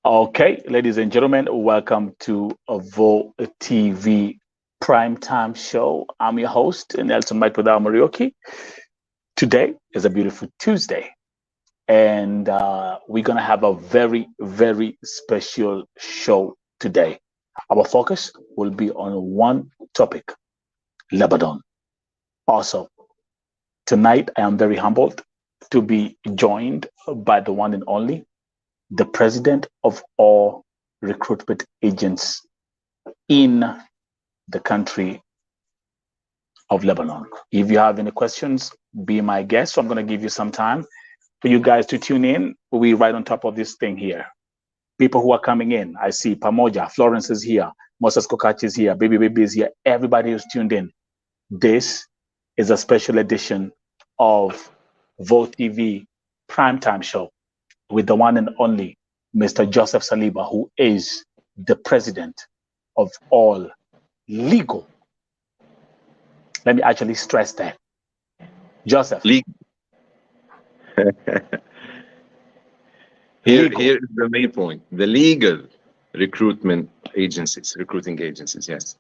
Okay, ladies and gentlemen, welcome to a Vo TV primetime show. I'm your host, Nelson Mike Without Marioki. Today is a beautiful Tuesday, and we're going to have a very, very special show today. Our focus will be on one topic, Lebanon. Also, tonight I am very humbled to be joined by the one and only, the president of all recruitment agents in the country of Lebanon. If you have any questions, be my guest. So I'm going to give you some time for you guys to tune in. We're right on top of this thing here. People who are coming in, I see Pamoja, Florence is here, Moses Kokach is here, Baby is here. Everybody who's tuned in. This is a special edition of Vote TV primetime show with the one and only Mr. Joseph Saliba, who is the president of all legal. Let me actually stress that. Joseph. Legal. Here is the main point. The legal recruiting agencies, yes.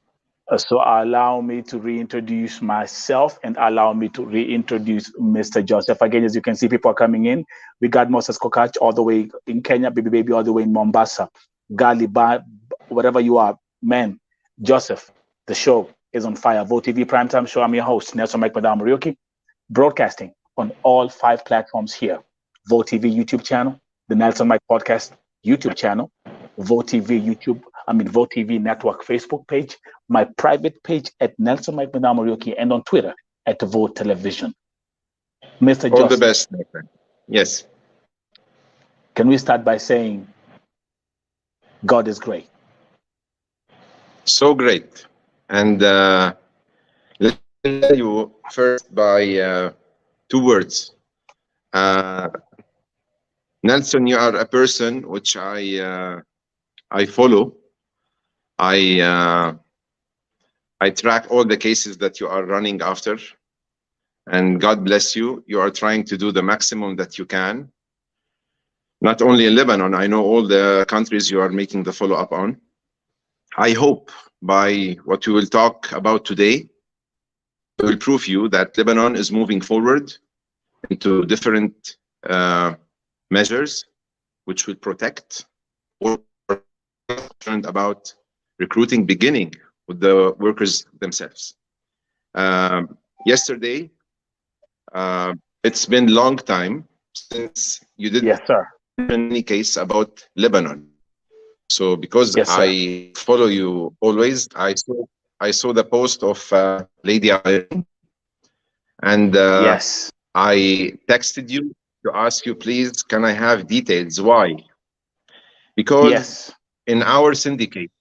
So allow me to reintroduce myself and allow me to reintroduce Mr. Joseph. Again, as you can see, people are coming in. We got Moses Kokach all the way in Kenya, Baby all the way in Mombasa, Galiba, whatever you are, man. Joseph, the show is on fire. Vote TV primetime show. I'm your host, Nelson Mike Madam Marioki, broadcasting on all 5 platforms here. Vote TV YouTube channel, the Nelson Mike Podcast YouTube channel, Vote TV Network Facebook page, my private page at Nelson Mike Madam Marioki, and on Twitter at Vote Television. Mr. All Joseph, the best, my friend. Yes. Can we start by saying God is great? So great. And let me tell you first by 2 words. Nelson, you are a person which I follow. I track all the cases that you are running after, and God bless you. You are trying to do the maximum that you can. Not only in Lebanon, I know all the countries you are making the follow-up on. I hope by what we will talk about today, I will prove you that Lebanon is moving forward into different measures which will protect or concerned about recruiting, beginning with the workers themselves. Yesterday, it's been a long time since you did any case about Lebanon. So because I follow you always, I saw the post of Lady Irene, and I texted you to ask you, please, can I have details? Why? Because in our syndicate,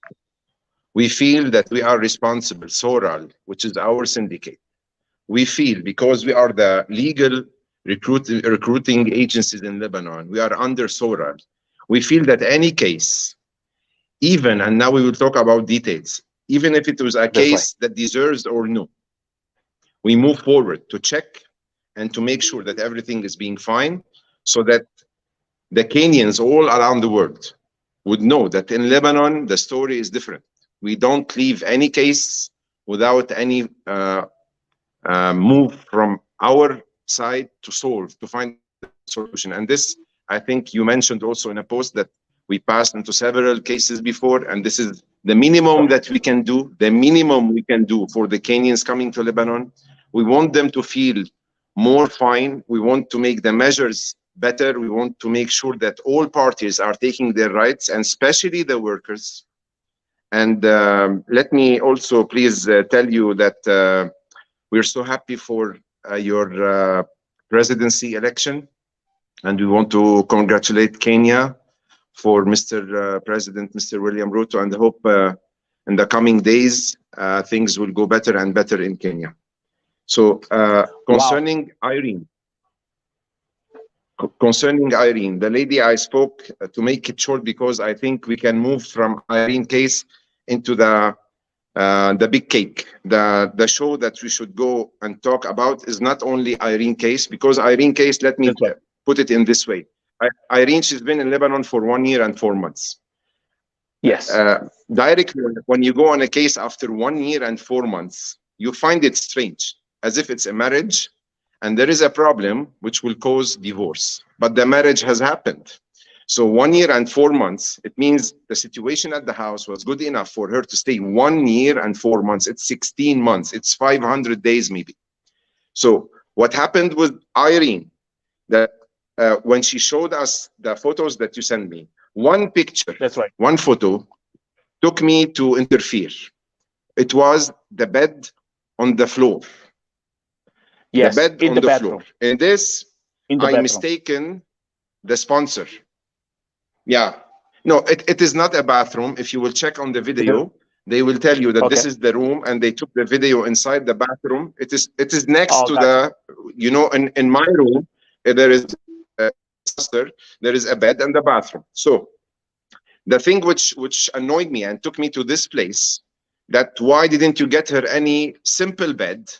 we feel that we are responsible, Soral, which is our syndicate. We feel because we are the legal recruiting agencies in Lebanon, we are under Soral. We feel that any case, even, and now we will talk about details, even if it was a case that deserves or no, we move forward to check and to make sure that everything is being fine, so that the Kenyans all around the world would know that in Lebanon, the story is different. We don't leave any case without any move from our side to solve, to find a solution. And this, I think you mentioned also in a post that we passed into several cases before, and this is the minimum that we can do, the minimum we can do for the Kenyans coming to Lebanon. We want them to feel more fine. We want to make the measures better. We want to make sure that all parties are taking their rights, and especially the workers. And let me also please tell you that we're so happy for your presidency election, and we want to congratulate Kenya for Mr. President, Mr. William Ruto, and hope in the coming days things will go better and better in Kenya. So concerning Irene, the lady I spoke, to make it short, because I think we can move from Irene case into the big cake. The show that we should go and talk about is not only Irene case, because Irene case, let me put it in this way. Irene, she's been in Lebanon for 1 year and 4 months. Yes. Directly, when you go on a case after 1 year and 4 months, you find it strange, as if it's a marriage and there is a problem which will cause divorce. But the marriage has happened. So 1 year and 4 months, it means the situation at the house was good enough for her to stay 1 year and 4 months. It's 16 months. It's 500 days maybe. So what happened with Irene, that when she showed us the photos that you sent me, one picture, that's right, one photo took me to interfere. It was the bed on the floor. Yes, the bed in on the the bathroom. floor. In this, I mistaken the sponsor. Yeah. No, it is not a bathroom. If you will check on the video, they will tell you that this is the room, and they took the video inside the bathroom. It is next to the, you know, in my room, there is a sponsor, there is a bed and the bathroom. So the thing which annoyed me and took me to this place, that why didn't you get her any simple bed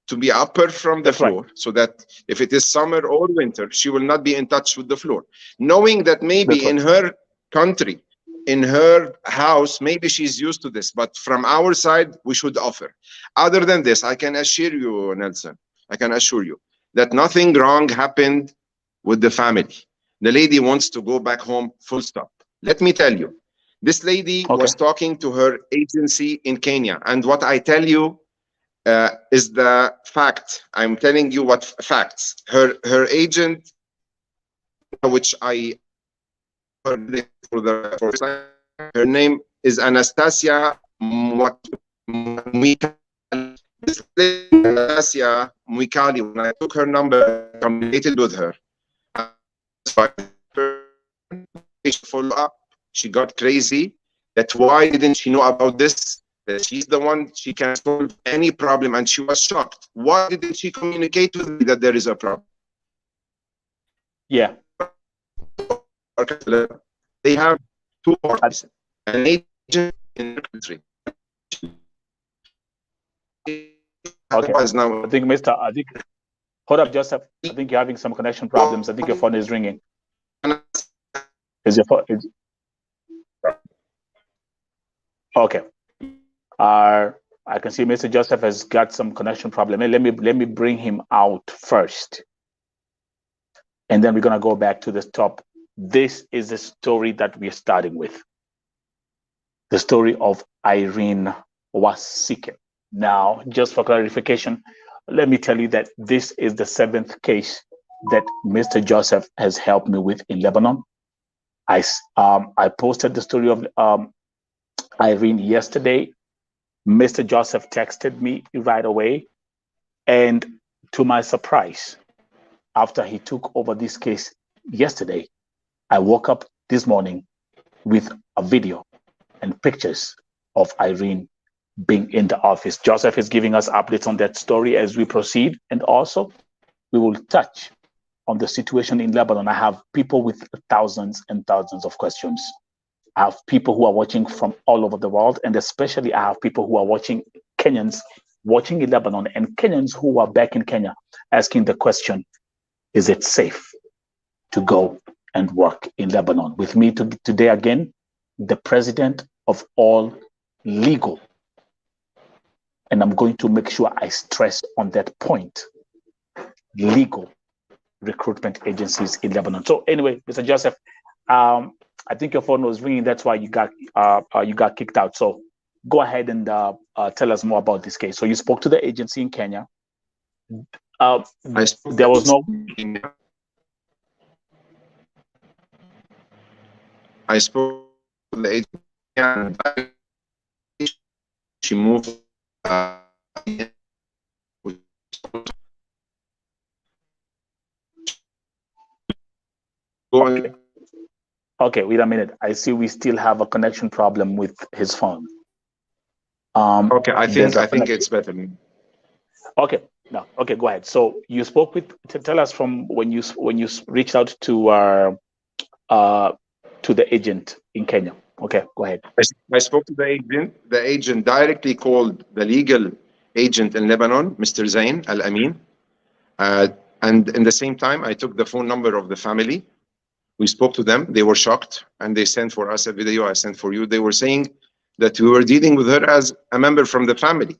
to be upper from the floor, so that if it is summer or winter, she will not be in touch with the floor, knowing that maybe in her country, in her house, maybe she's used to this, but from our side, we should offer. Other than this, I can assure you, Nelson, I can assure you that nothing wrong happened with the family. The lady wants to go back home, full stop. Let me tell you, this lady was talking to her agency in Kenya, and what I tell you is the fact. I'm telling you what facts. Her agent, which I heard for the first time, her name is Anastasia Mwikali. Anastasia Mwikali. When I took her number, communicated with her. Follow up. She got crazy. That why didn't she know about this? That she's the one, she can solve any problem, and she was shocked. Why didn't she communicate with me that there is a problem? Yeah. They have two parties, an agent in the country. Okay. Now, I think, hold up, Joseph. I think you're having some connection problems. I think your phone is ringing. Is your phone? Okay. I can see Mr. Joseph has got some connection problem. Let me bring him out first, and then we're gonna go back to the top. This is the story that we're starting with. The story of Irene Wasike. Now, just for clarification, let me tell you that this is the 7th case that Mr. Joseph has helped me with in Lebanon. I posted the story of Irene yesterday. Mr. Joseph texted me right away, and to my surprise, after he took over this case yesterday, I woke up this morning with a video and pictures of Irene being in the office. Joseph is giving us updates on that story as we proceed, and also we will touch on the situation in Lebanon. I have people with thousands and thousands of questions. I have people who are watching from all over the world, and especially I have people who are watching, Kenyans watching in Lebanon, and Kenyans who are back in Kenya asking the question, is it safe to go and work in Lebanon? With me today again, the president of all legal, and I'm going to make sure I stress on that point, legal recruitment agencies in Lebanon. So anyway, Mr. Joseph, I think your phone was ringing. That's why you got kicked out. So go ahead and tell us more about this case. So you spoke to the agency in Kenya. There was no. I spoke to the agency and she moved. Okay, wait a minute. I see we still have a connection problem with his phone. Okay, I think it's better. Okay, no, okay, go ahead. So you spoke with. Tell us from when you reached out to the agent in Kenya. Okay, go ahead. I spoke to the agent. The agent directly called the legal agent in Lebanon, Mr. Zain Al Amin, and in the same time, I took the phone number of the family. We spoke to them. They were shocked, and they sent for us a video. I sent for you. They were saying that we were dealing with her as a member from the family.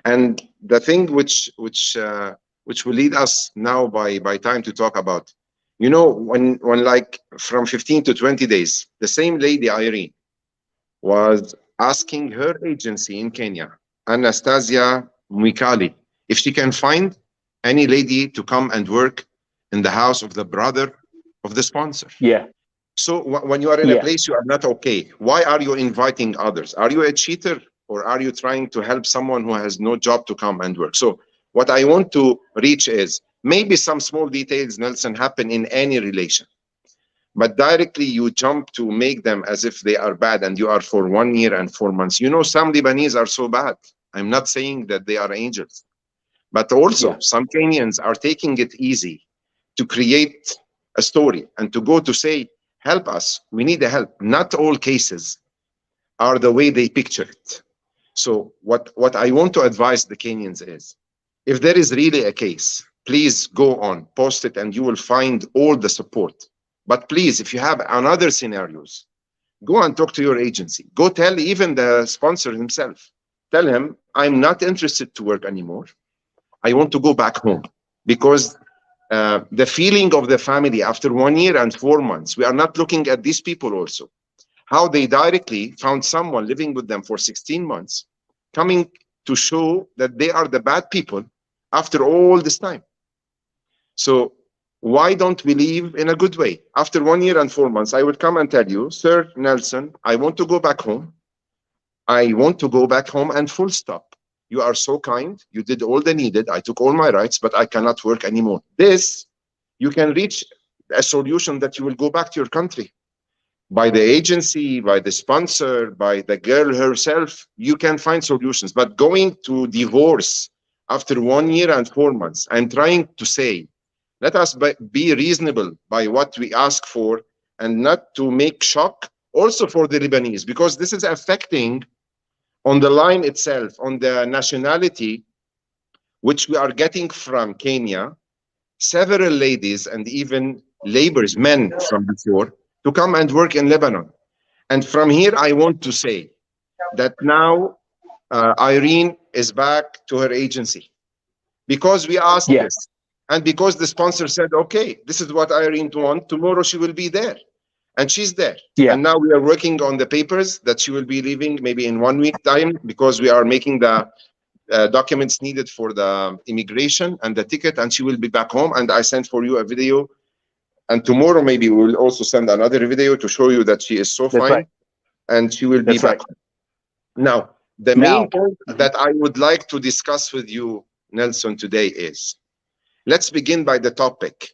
And the thing which will lead us now by time to talk about, you know, when like from 15 to 20 days, the same lady Irene was asking her agency in Kenya, Anastasia Mwikali, if she can find any lady to come and work in the house of the brother of the sponsor. Yeah. So when you are in a place you are not okay, why are you inviting others? Are you a cheater, or are you trying to help someone who has no job to come and work? So what I want to reach is, maybe some small details, Nelson, happen in any relation, but directly you jump to make them as if they are bad, and you are for 1 year and 4 months. You know, some Lebanese are so bad. I'm not saying that they are angels, but also some Kenyans are taking it easy to create a story and to go to say, help us, we need the help. Not all cases are the way they picture it. So what I want to advise the Kenyans is, if there is really a case, please go on, post it, and you will find all the support. But please, if you have another scenarios, go and talk to your agency. Go tell even the sponsor himself. Tell him, I'm not interested to work anymore. I want to go back home. Because the feeling of the family after 1 year and 4 months, we are not looking at these people also. How they directly found someone living with them for 16 months, coming to show that they are the bad people after all this time. So why don't we live in a good way? After 1 year and 4 months, I would come and tell you, Sir Nelson, I want to go back home. I want to go back home, and full stop. You are so kind. You did all the needed. I took all my rights, but I cannot work anymore. This, you can reach a solution that you will go back to your country. By the agency, by the sponsor, by the girl herself, you can find solutions. But going to divorce after 1 year and 4 months, I'm trying to say, let us be reasonable by what we ask for, and not to make shock also for the Lebanese, because this is affecting on the line itself, on the nationality, which we are getting from Kenya, several ladies and even laborers, men from before, to come and work in Lebanon. And from here, I want to say that now Irene is back to her agency, because we asked this, and because the sponsor said, okay, this is what Irene wants, tomorrow she will be there. And she's there. And now we are working on the papers that she will be leaving maybe in 1 week time, because we are making the documents needed for the immigration and the ticket, and she will be back home. And I sent for you a video, and tomorrow maybe we will also send another video to show you that she is so fine, and she will be back. Now, the main point that I would like to discuss with you, Nelson, today is, let's begin by the topic.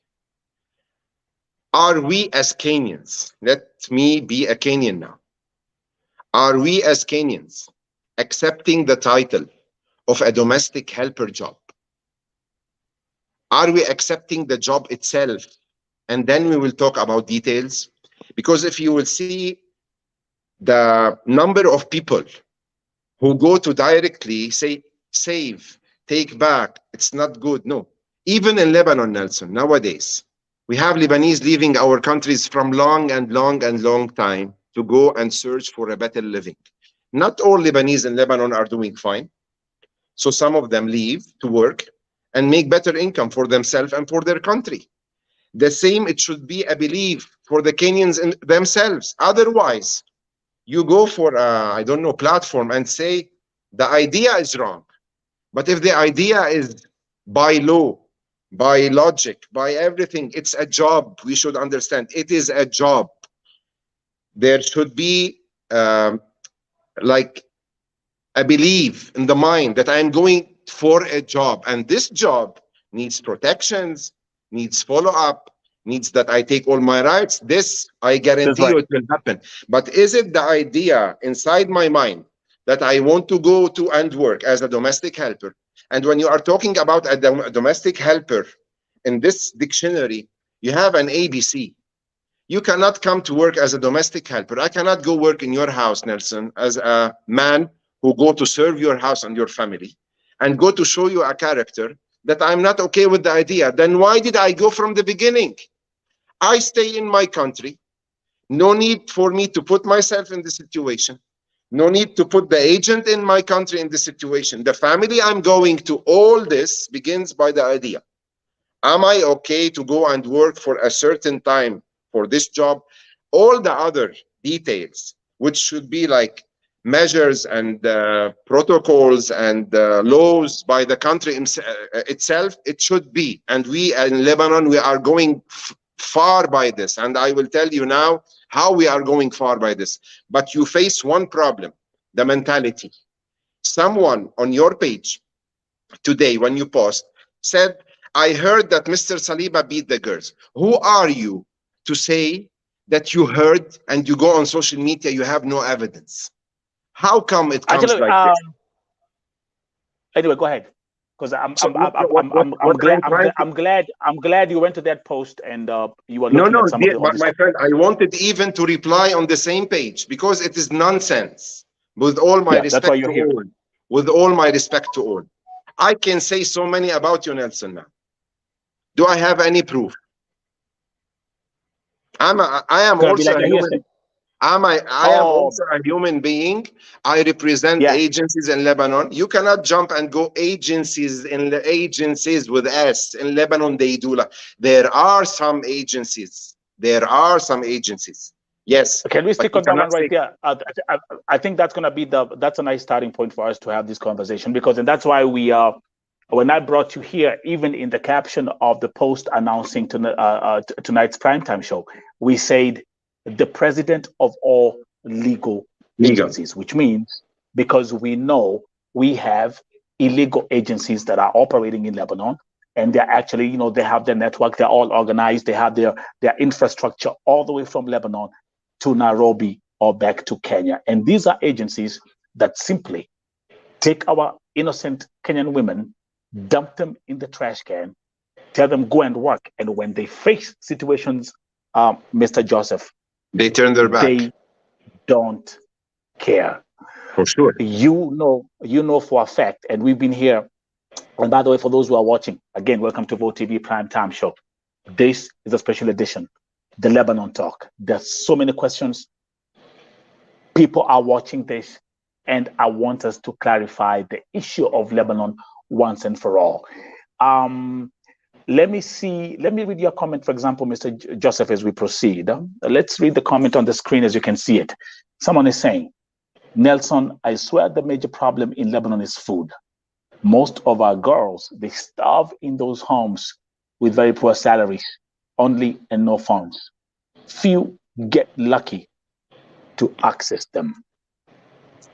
Are we as Kenyans, let me be a Kenyan now, are we as Kenyans accepting the title of a domestic helper job? Are we accepting the job itself? And then we will talk about details. Because if you will see the number of people who go to directly say, save, take back, it's not good. No, even in Lebanon, Nelson, nowadays, we have Lebanese leaving our countries from long time to go and search for a better living. Not all Lebanese in Lebanon are doing fine. So some of them leave to work and make better income for themselves and for their country. The same, it should be a belief for the Kenyans in themselves. Otherwise, you go for a, I don't know, platform and say the idea is wrong. But if the idea is by law, by logic, by everything, it's a job. We should understand it is a job. There should be like a belief in the mind that I'm going for a job, and this job needs protections, needs follow-up, needs that I take all my rights. This, I guarantee you, it will happen. But is it the idea inside my mind that I want to go to and work as a domestic helper? And when you are talking about a domestic helper, in this dictionary, you have an ABC. You cannot come to work as a domestic helper. I cannot go work in your house, Nelson, as a man who go to serve your house and your family, and go to show you a character that I'm not okay with the idea. Then why did I go from the beginning? I stay in my country. No need for me to put myself in the situation. No need to put the agent in my country in the situation. The family I'm going to, all this begins by the idea. Am I okay to go and work for a certain time for this job? All the other details, which should be like measures and protocols and laws by the country itself, it should be. And we in Lebanon, we are going far by this. And I will tell you now how we are going far by this. But you face one problem, the mentality. Someone on your page today, when you post, said, I heard that Mr. Saliba beat the girls. Who are you to say that you heard and you go on social media, you have no evidence? How come it comes actually, like this? Anyway, go ahead. Because I'm glad you went to that post and you were looking at some of the. My friend, I wanted even to reply on the same page because it is nonsense. With all my respect to all, with all my respect to all, I can say so many about you, Nelson. Now, do I have any proof? I am also a human. I am also a human being. I represent agencies in Lebanon. You cannot jump and go agencies in the agencies with S in Lebanon. They do. There are some agencies. There are some agencies. Yes. Can we stick on that one right there? I think that's going to be that's a nice starting point for us to have this conversation, because and that's why we when I brought you here, even in the caption of the post announcing tonight's primetime show, we said the president of all legal agencies, which means because we know we have illegal agencies that are operating in Lebanon, and they're actually, they have their network, they're all organized, they have their infrastructure all the way from Lebanon to Nairobi or back to Kenya. And these are agencies that simply take our innocent Kenyan women, dump them in the trash can, tell them go and work. And when they face situations, Mr. Joseph, they turn their back. They don't care. For sure. You know for a fact, and we've been here. And by the way, for those who are watching, again, welcome to Vote TV Primetime Show. This is a special edition, the Lebanon Talk. There's so many questions. People are watching this, and I want us to clarify the issue of Lebanon once and for all. Let me read your comment, for example, Mr. Joseph, as we proceed. Let's read the comment on the screen as you can see it. Someone is saying, Nelson, I swear the major problem in Lebanon is food. Most of our girls, they starve in those homes with very poor salaries, only and no funds. Few get lucky to access them.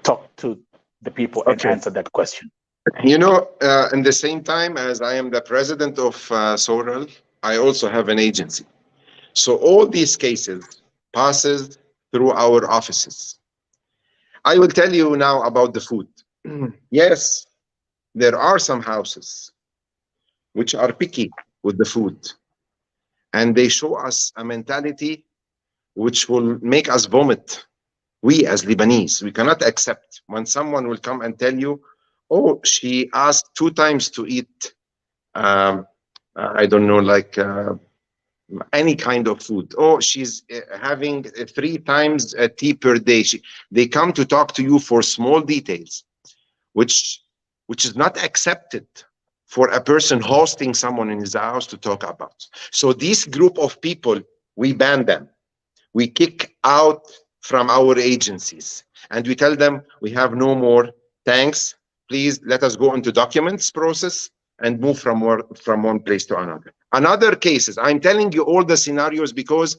Talk to the people and answer that question. In the same time as I am the president of Soral, I also have an agency. So all these cases passes through our offices. I will tell you now about the food. Yes, there are some houses which are picky with the food, and they show us a mentality which will make us vomit. We as Lebanese, we cannot accept when someone will come and tell you, oh, she asked 2 times to eat, I don't know, like any kind of food. Oh, she's having 3 times a tea per day. They come to talk to you for small details, which is not accepted for a person hosting someone in his house to talk about. So this group of people, we ban them. We kick out from our agencies, and we tell them we have no more. Thanks. Please let us go into documents process and move from one place to another. Another cases, I'm telling you all the scenarios because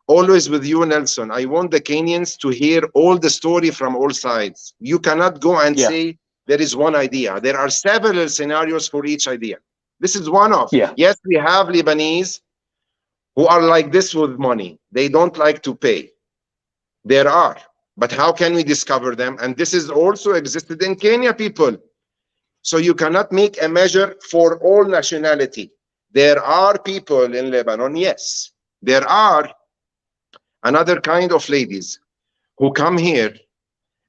always with you, Nelson, I want the Kenyans to hear all the story from all sides. You cannot go and say there is one idea. There are several scenarios for each idea. This is one of. Yes, we have Lebanese who are like this with money. They don't like to pay. There are. But how can we discover them? And this is also existed in Kenya, people. So you cannot make a measure for all nationality. There are people in Lebanon, yes. There are another kind of ladies who come here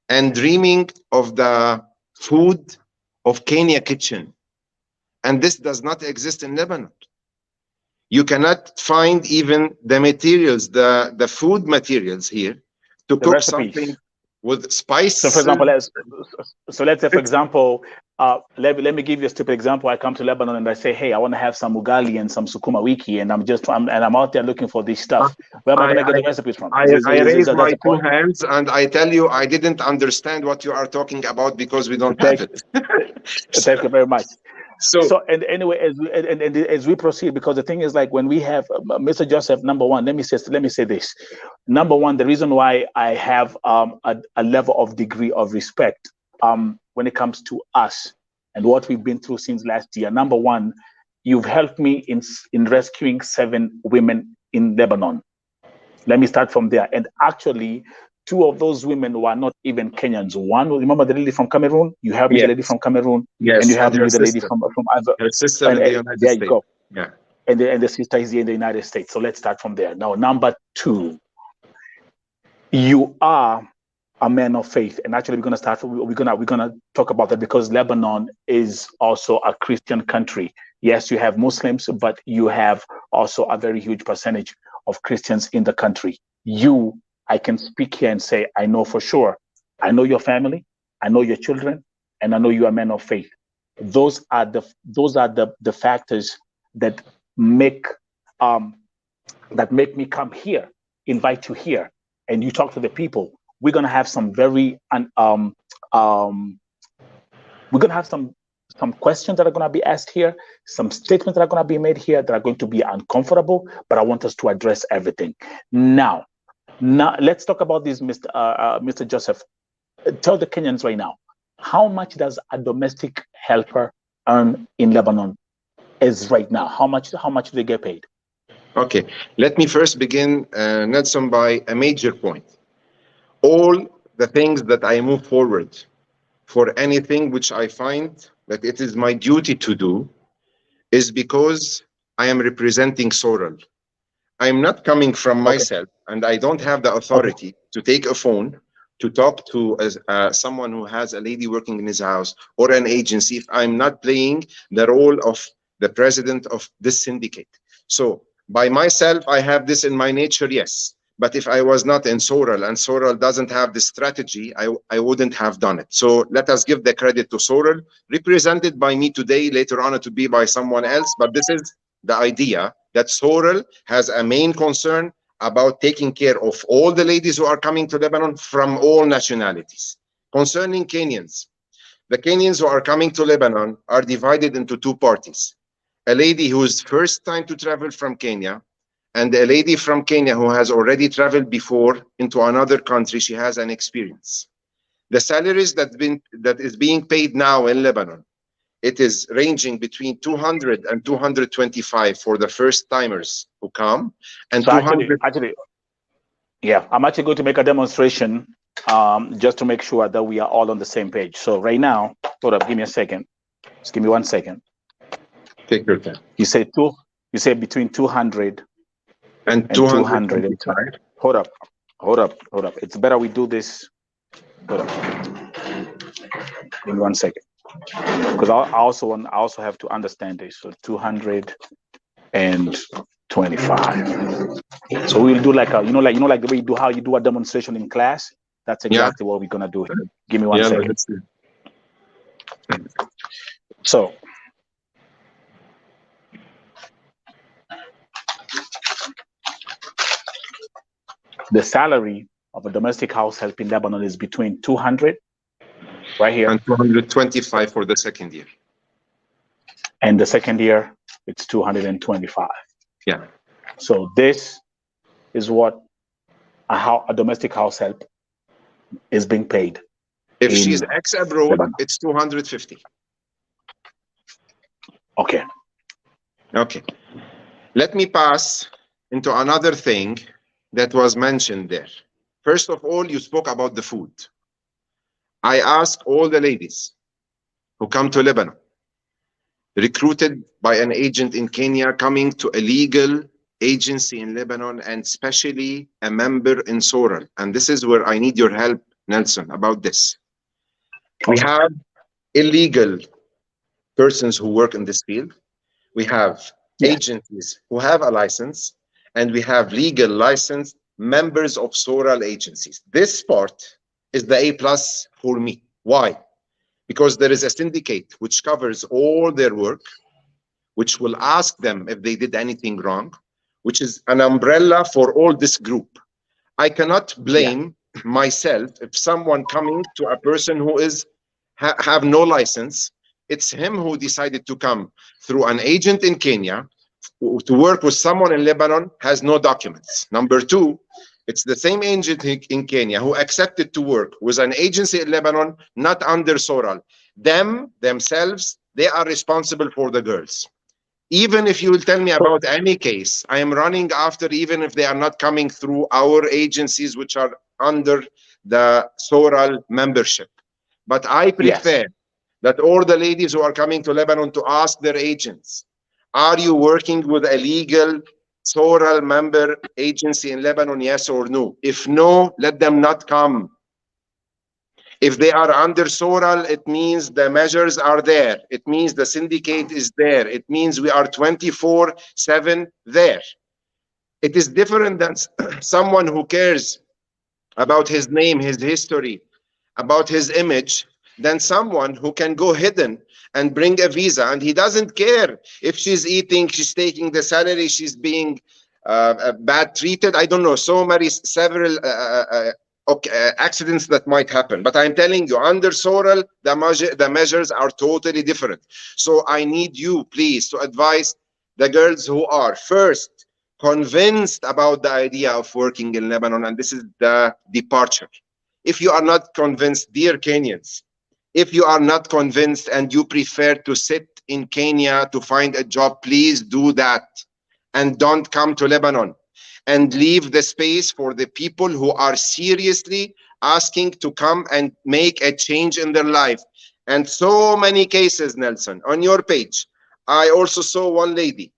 and dreaming of the food of Kenya kitchen. And this does not exist in Lebanon. You cannot find even the materials, the food materials here to cook something with spice. So, for example, let's say, for example, let me give you a stupid example. I come to Lebanon and I say, hey, I want to have some ugali and some sukuma wiki, and I'm out there looking for this stuff. Where am I going to get the recipes from? I raise my two hands and I tell you, I didn't understand what you are talking about because we don't have it. Thank you very much. So and anyway, as we proceed, because the thing is, like, when we have Mr. Joseph, number one, let me say this. Number one, the reason why I have a level of degree of respect when it comes to us and what we've been through since last year. Number one, you've helped me in rescuing 7 women in Lebanon. Let me start from there. And actually, 2 of those women were not even Kenyans. One, remember the lady from Cameroon? You helped me, the lady from Cameroon. Yes. And you helped me with the lady from other. Her sister in the United States. There you go. Yeah. And the sister is here in the United States. So let's start from there. Now, number 2, you are a man of faith. And actually, we're gonna talk about that, because Lebanon is also a Christian country. Yes, you have Muslims, but you have also a very huge percentage of Christians in the country. I can speak here and say, I know for sure. I know your family, I know your children, and I know you are men of faith. Those are the factors that make me come here, invite you here, and you talk to the people. We're gonna have some very we're gonna have some questions that are gonna be asked here, some statements that are gonna be made here that are going to be uncomfortable, but I want us to address everything. Now let's talk about this, Mr. Joseph. Tell the Kenyans right now, how much does a domestic helper earn in Lebanon as right now? How much do they get paid? Okay, let me first begin, Nelson, by a major point. All the things that I move forward for anything which I find that it is my duty to do is because I am representing Soral. I'm not coming from myself, and I don't have the authority to take a phone to talk to someone who has a lady working in his house or an agency if I'm not playing the role of the president of this syndicate. So by myself, I have this in my nature, yes. But if I was not in Soral and Soral doesn't have this strategy, I wouldn't have done it. So let us give the credit to Soral, represented by me today, later on it to be by someone else. But this is the idea that Soral has a main concern about taking care of all the ladies who are coming to Lebanon from all nationalities. Concerning Kenyans, the Kenyans who are coming to Lebanon are divided into 2 parties. A lady who's first time to travel from Kenya, and a lady from Kenya who has already traveled before into another country. She has an experience. The salaries that is being paid now in Lebanon, it is ranging between 200 and 225 for the first timers who come, and so actually, yeah, I'm actually going to make a demonstration just to make sure that we are all on the same page. So right now, hold up, give me a second. Just give me 1 second. Take your time. You say between 200 and 225. Hold up. It's better we do this. Hold up. Give me 1 second, because I also have to understand this. So 225. So we'll do like the way you do how you do a demonstration in class. That's exactly what we're gonna do here. Give me 1 second. So the salary of a domestic house help in Lebanon is between 200, right here, and 225 for the second year. And the second year, it's 225. Yeah. So this is what a domestic house help is being paid. If she's ex-abroad, it's 250. Okay. Okay. Let me pass into another thing that was mentioned there. First of all, you spoke about the food. I ask all the ladies who come to Lebanon, recruited by an agent in Kenya, coming to a legal agency in Lebanon, and especially a member in Soral. And this is where I need your help, Nelson, about this. We have illegal persons who work in this field. We have agencies who have a license, and we have legal licensed members of SORAL agencies. This part is the A+ for me. Why? Because there is a syndicate which covers all their work, which will ask them if they did anything wrong, which is an umbrella for all this group. I cannot blame myself if someone coming to a person who is have no license. It's him who decided to come through an agent in Kenya to work with someone in Lebanon, has no documents. Number two, it's the same agent in Kenya who accepted to work with an agency in Lebanon, not under SORAL. Themselves, they are responsible for the girls. Even if you will tell me about any case, I am running after, even if they are not coming through our agencies, which are under the SORAL membership. But I prefer that all the ladies who are coming to Lebanon to ask their agents, are you working with a legal SORAL member agency in Lebanon, yes or no? If no, let them not come. If they are under SORAL, it means the measures are there. It means the syndicate is there. It means we are 24/7 there. It is different than someone who cares about his name, his history, about his image, than someone who can go hidden and bring a visa, and he doesn't care if she's eating, she's taking the salary, she's being bad treated. I don't know, several accidents that might happen. But I'm telling you, under SORAL, the measures are totally different. So I need you, please, to advise the girls who are first convinced about the idea of working in Lebanon, and this is the departure. If you are not convinced, dear Kenyans, if you are not convinced and you prefer to sit in Kenya to find a job, please do that and don't come to Lebanon, and leave the space for the people who are seriously asking to come and make a change in their life. And so many cases, Nelson, on your page. I also saw one lady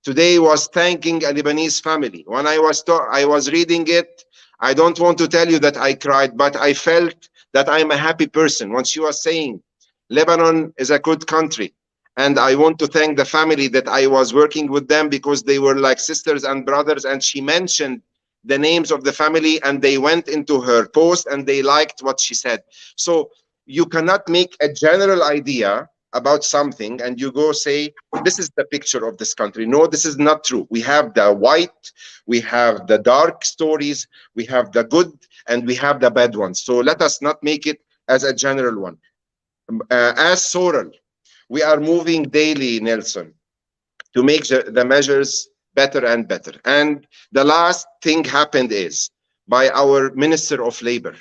today was thanking a Lebanese family. When I was reading it, I don't want to tell you that I cried, but I felt that I'm a happy person when she was saying, Lebanon is a good country. And I want to thank the family that I was working with them, because they were like sisters and brothers. And she mentioned the names of the family, and they went into her post and they liked what she said. So you cannot make a general idea about something and you go say, this is the picture of this country. No, this is not true. We have the white, we have the dark stories, we have the good, and we have the bad ones. So let us not make it as a general one. As SORAL, we are moving daily, Nelson, to make the measures better and better. And the last thing happened is by our Minister of Labor.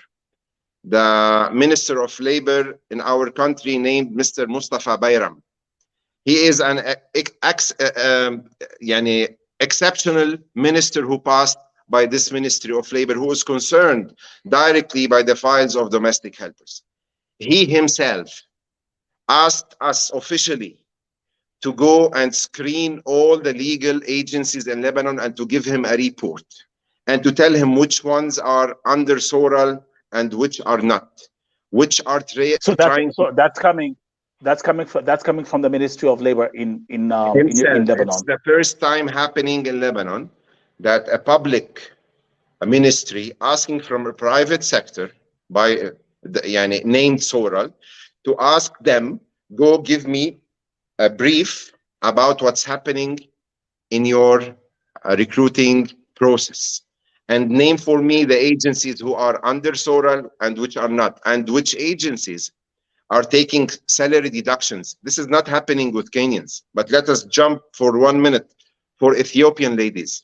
The Minister of Labor in our country named Mr. Mustafa Bayram. He is an exceptional minister who passed by this Ministry of Labor, who is concerned directly by the files of domestic helpers. He himself asked us officially to go and screen all the legal agencies in Lebanon and to give him a report and to tell him which ones are under SORAL and which are not, which are that's coming from the Ministry of Labor in Lebanon. It's the first time happening in Lebanon that a ministry asking from a private sector by named SORAL to ask them, go give me a brief about what's happening in your recruiting process, and name for me the agencies who are under SORAL and which are not, and which agencies are taking salary deductions. This is not happening with Kenyans, but let us jump for 1 minute for Ethiopian ladies.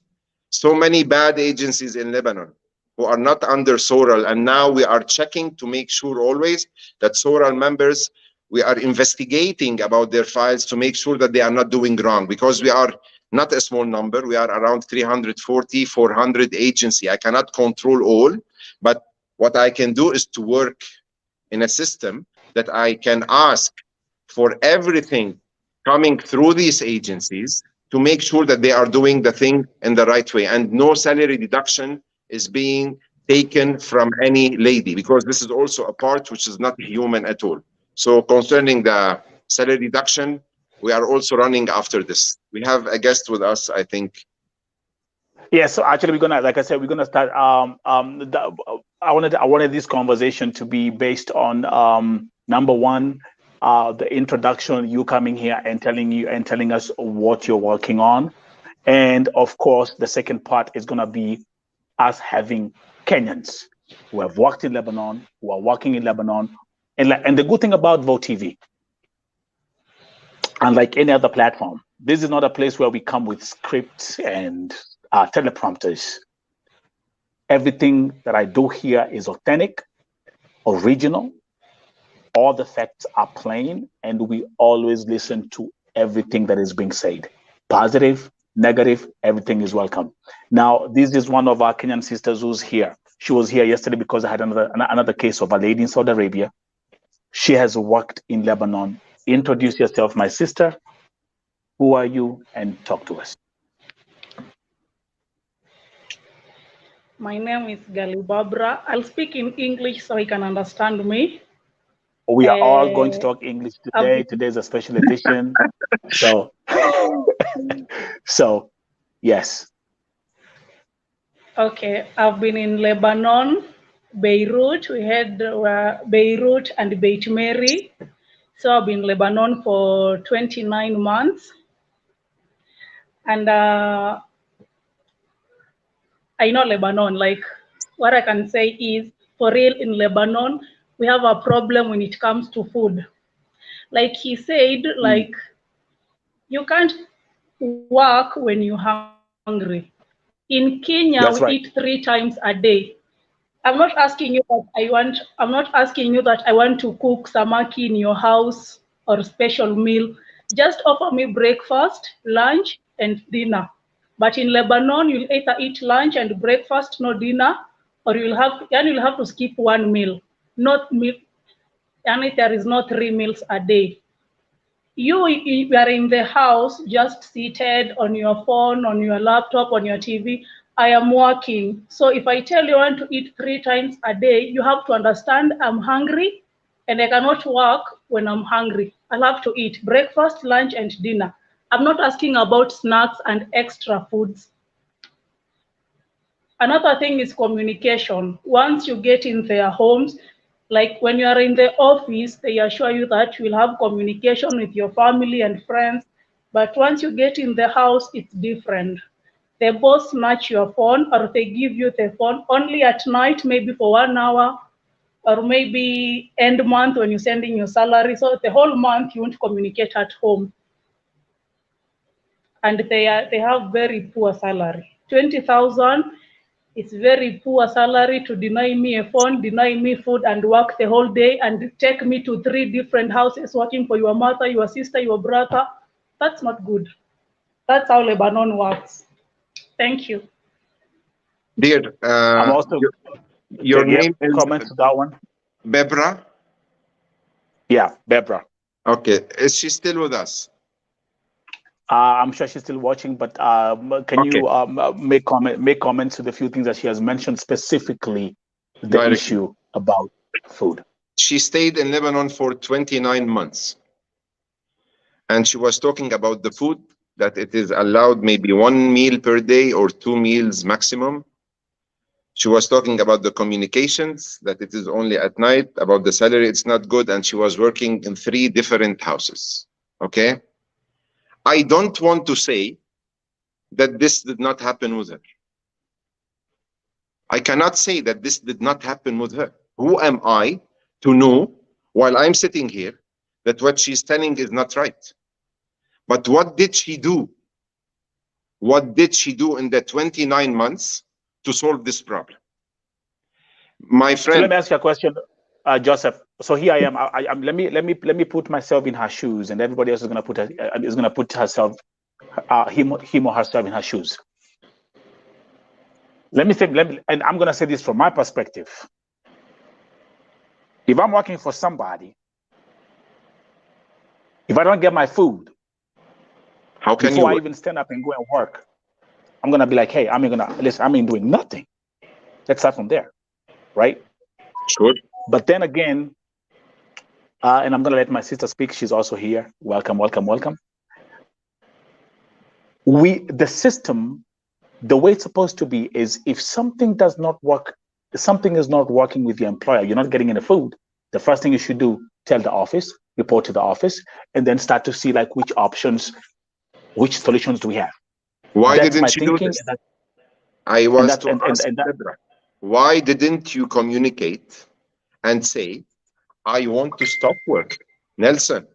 So many bad agencies in Lebanon who are not under SORAL, and now we are checking to make sure always that SORAL members, we are investigating about their files to make sure that they are not doing wrong, because we are not a small number. We are around 340, 400 agency. I cannot control all, but what I can do is to work in a system that I can ask for everything coming through these agencies to make sure that they are doing the thing in the right way, and no salary deduction is being taken from any lady, because this is also a part which is not human at all. So concerning the salary deduction, we are also running after this. We have a guest with us, I think. Yeah, so actually we're gonna, like I said, we're gonna start. I wanted this conversation to be based on number one, the introduction, you coming here and telling us what you're working on, and of course the second part is gonna be us having Kenyans who have worked in Lebanon, who are working in Lebanon, and the good thing about Vote TV, unlike any other platform, this is not a place where we come with scripts and teleprompters. Everything that I do here is authentic, original. All the facts are plain, and we always listen to everything that is being said. Positive, negative, everything is welcome. Now, this is one of our Kenyan sisters who's here. She was here yesterday because I had another case of a lady in Saudi Arabia. She has worked in Lebanon. Introduce yourself, my sister. Who are you? And talk to us. My name is Gali Babra. I'll speak in English so you can understand me. We are all going to talk English today. Today's a special edition. So, yes. Okay, I've been in Lebanon, Beirut. We had Beirut and Beit Mary. So I've been in Lebanon for 29 months. And I know Lebanon, like what I can say is, for real in Lebanon, we have a problem when it comes to food. Like he said, like you can't work when you're hungry. In Kenya, we eat 3 times a day. I'm not asking you that I'm not asking you that I want to cook samaki in your house or special meal. Just offer me breakfast, lunch, and dinner. But in Lebanon, you'll either eat lunch and breakfast, no dinner, or you'll have to skip one meal. Not meal, and there is no 3 meals a day. You are in the house, just seated on your phone, on your laptop, on your TV. I am working. So if I tell you I want to eat 3 times a day, you have to understand I'm hungry and I cannot work when I'm hungry. I'll have to eat breakfast, lunch, and dinner. I'm not asking about snacks and extra foods. Another thing is communication. Once you get in their homes, like when you are in the office, they assure you that you will have communication with your family and friends. But once you get in the house, it's different. They both snatch your phone or they give you the phone only at night, maybe for 1 hour, or maybe end month when you're sending your salary. So the whole month you won't communicate at home. And they have very poor salary. 20,000. It's very poor salary to deny me a phone, deny me food, and work the whole day and take me to 3 different houses working for your mother, your sister, your brother. That's not good. That's how Lebanon works. Thank you. Dear, I'm also your name is comment to that one. Bebra? Yeah, Bebra. Okay. Is she still with us? I'm sure she's still watching, but can you make comments to the few things that she has mentioned, specifically the issue about food? She stayed in Lebanon for 29 months. And she was talking about the food, that it is allowed maybe 1 meal per day or 2 meals maximum. She was talking about the communications, that it is only at night, about the salary, it's not good. And she was working in 3 different houses. Okay? I don't want to say that this did not happen with her. I cannot say that this did not happen with her. Who am I to know, while I'm sitting here, that what she's telling is not right? But what did she do? What did she do in the 29 months to solve this problem? My friend. So let me ask you a question, Joseph. So here I am. Let me put myself in her shoes, and everybody else is going to put herself, him or herself in her shoes. And I'm going to say this from my perspective. If I'm working for somebody, if I don't get my food, how can before I even stand up and go and work, I'm going to be like, hey, I ain't doing nothing. Let's start from there, right? Sure. But then again, and I'm going to let my sister speak. She's also here. Welcome, welcome, welcome. the system, the way it's supposed to be is if something does not work, something is not working with your employer, you're not getting any food, the first thing you should do, tell the office, report to the office, and then start to see like which options, which solutions do we have. Why That's my didn't you do thinking. this? I was to ask Deborah, why didn't you communicate and say, I want to stop work? Nelson,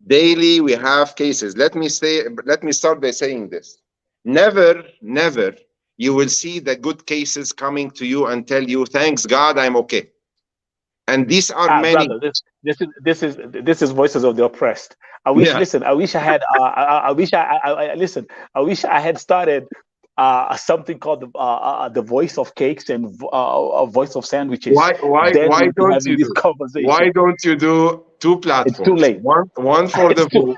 daily we have cases. Let me start by saying this. Never, never you will see the good cases coming to you and tell you, thanks God, I'm okay. And these are many. Brother, this is voices of the oppressed. I wish. Listen, I wish I had. I wish I listen. I wish I had started something called the voice of cakes and a voice of sandwiches. Why don't you do? Why don't you do two platforms? It's too late. One for the vote,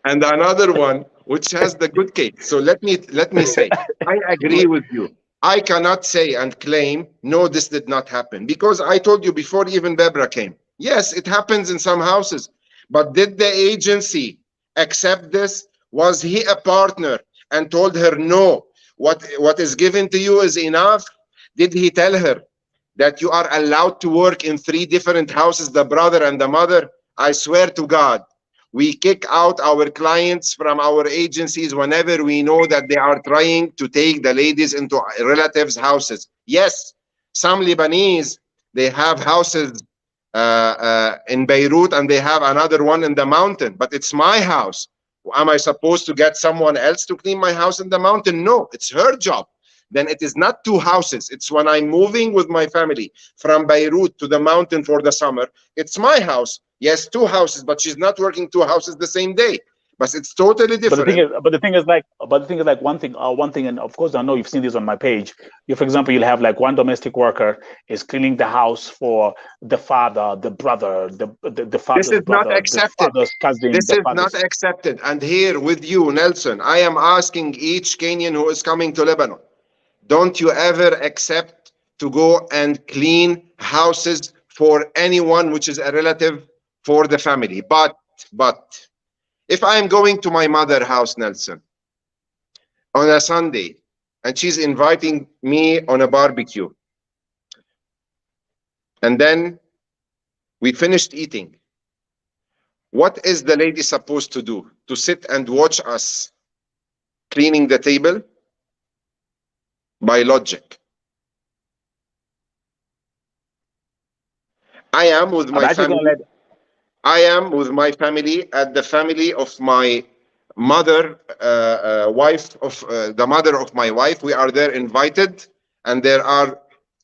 and another one which has the good cake. So let me say, I agree with you. I cannot say and claim, no, this did not happen. Because I told you before even Barbara came. Yes, it happens in some houses. But did the agency accept this? Was he a partner and told her, no, what is given to you is enough? Did he tell her that you are allowed to work in 3 different houses, the brother and the mother? I swear to God, we kick out our clients from our agencies whenever we know that they are trying to take the ladies into relatives' houses. Yes, some Lebanese, they have houses in Beirut and they have another one in the mountain, but it's my house. Am I supposed to get someone else to clean my house in the mountain? No, it's her job. Then it is not 2 houses. It's when I'm moving with my family from Beirut to the mountain for the summer, it's my house. Yes, 2 houses, but she's not working 2 houses the same day. But it's totally different. But the thing is like one thing, and of course I know you've seen this on my page. For example, you'll have like one domestic worker is cleaning the house for the father, the brother, the father's This is brother, not accepted. The father's cousin. This is not accepted. And here with you, Nelson, I am asking each Kenyan who is coming to Lebanon, don't you ever accept to go and clean houses for anyone which is a relative for the family. But if I am going to my mother's house, Nelson, on a Sunday, and she's inviting me on a barbecue, and then we finished eating, what is the lady supposed to do? To sit and watch us cleaning the table? By logic. I am with my family. I am with my family at the family of my mother, wife of the mother of my wife. We are there invited, and there are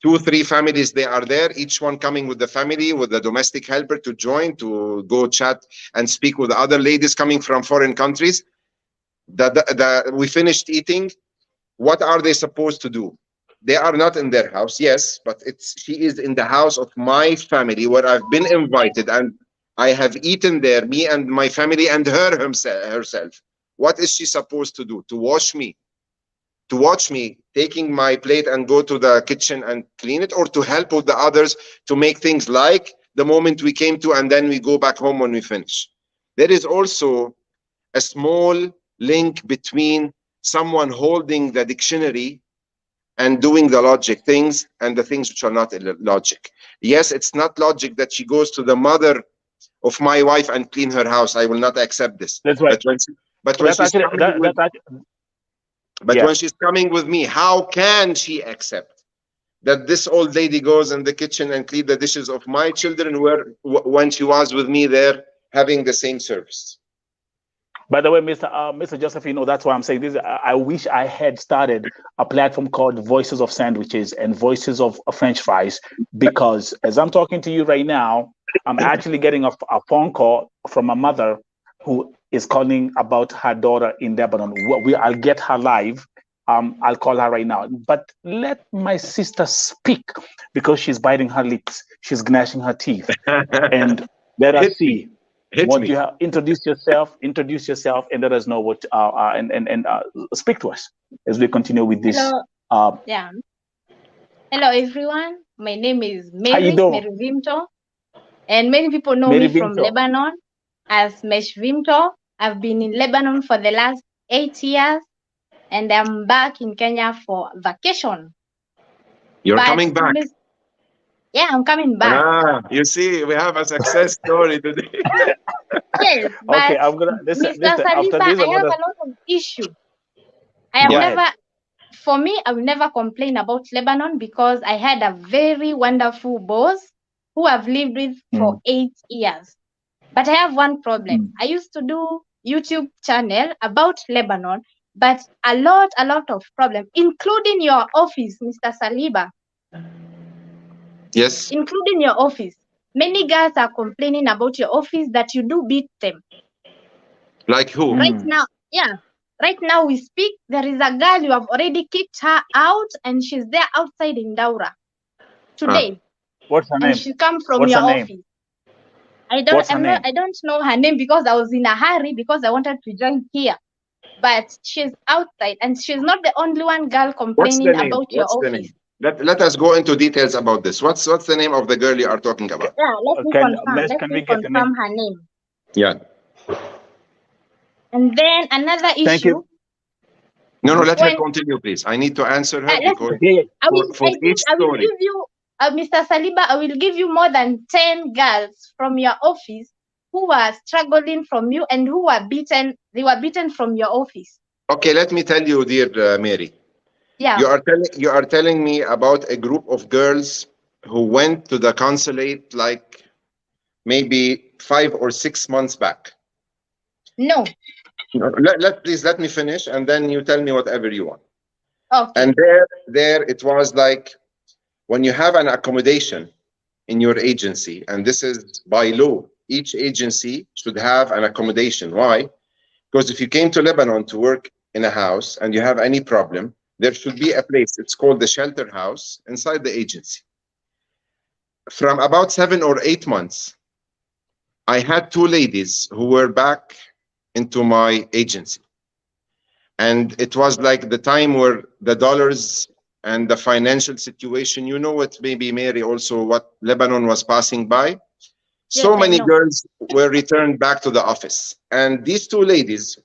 2-3 families. They are there, each one coming with the family, with the domestic helper to join, to go chat and speak with other ladies coming from foreign countries. We finished eating. What are they supposed to do? They are not in their house, yes, but she is in the house of my family where I've been invited and I have eaten there, me and my family and her herself. What is she supposed to do? To watch me? To watch me taking my plate and go to the kitchen and clean it, or to help with the others to make things like the moment we came to, and then we go back home when we finish? There is also a small link between someone holding the dictionary and doing the logic things and the things which are not logic. Yes, it's not logic that she goes to the mother of my wife and clean her house. I will not accept this. That's right. But when she's coming with me, how can she accept that this old lady goes in the kitchen and clean the dishes of my children when she was with me there having the same service? By the way, Mr. Joseph, that's why I'm saying this. I wish I had started a platform called Voices of Sandwiches and Voices of French Fries, because as I'm talking to you right now, I'm actually getting a phone call from a mother who is calling about her daughter in Lebanon. I'll get her live. I'll call her right now. But let my sister speak, because she's biting her lips. She's gnashing her teeth. And let us see. Introduce yourself, and let us know what and speak to us as we continue with this. Hello. Hello everyone. My name is Mary Vimto, and many people know me from Lebanon as Mesh Vimto. I've been in Lebanon for the last 8 years, and I'm back in Kenya for vacation. You're coming back? Yeah, I'm coming back. Ah, you see, we have a success story today. Yes, but okay, I'm gonna Mr. Saliba, I have a lot of issue. I have never, for me, I will never complain about Lebanon because I had a very wonderful boss who I've lived with for 8 years. But I have one problem. I used to do YouTube channel about Lebanon, but a lot of problem, including your office, Mr. Saliba. Yes. Including your office. Many girls are complaining about your office that you do beat them. Like who? Right now, yeah. Right now we speak, there is a girl, you have already kicked her out and she's there outside in Daura today. What's her name? And she come from your office. I don't know her name because I was in a hurry because I wanted to join here. But she's outside and she's not the only one girl complaining about your office. Let us go into details about this. What's the name of the girl you are talking about? Yeah, let me confirm her name. Yeah. And then another issue. No, let her continue, please. I need to answer her because I will give you, Mr. Saliba, I will give you more than 10 girls from your office who were struggling from you and who were beaten. They were beaten from your office. Okay, let me tell you, dear Mary. Yeah. You are telling me about a group of girls who went to the consulate like maybe 5 or 6 months back. No. Please let me finish, and then you tell me whatever you want. Okay. And there it was like when you have an accommodation in your agency, and this is by law, each agency should have an accommodation. Why? Because if you came to Lebanon to work in a house and you have any problem, there should be a place. It's called the shelter house inside the agency. From about 7 or 8 months, I had 2 ladies who were back into my agency. And it was like the time where the dollars and the financial situation, you know what, maybe Mary, also what Lebanon was passing by. Yes, so many girls were returned back to the office. And these 2 ladies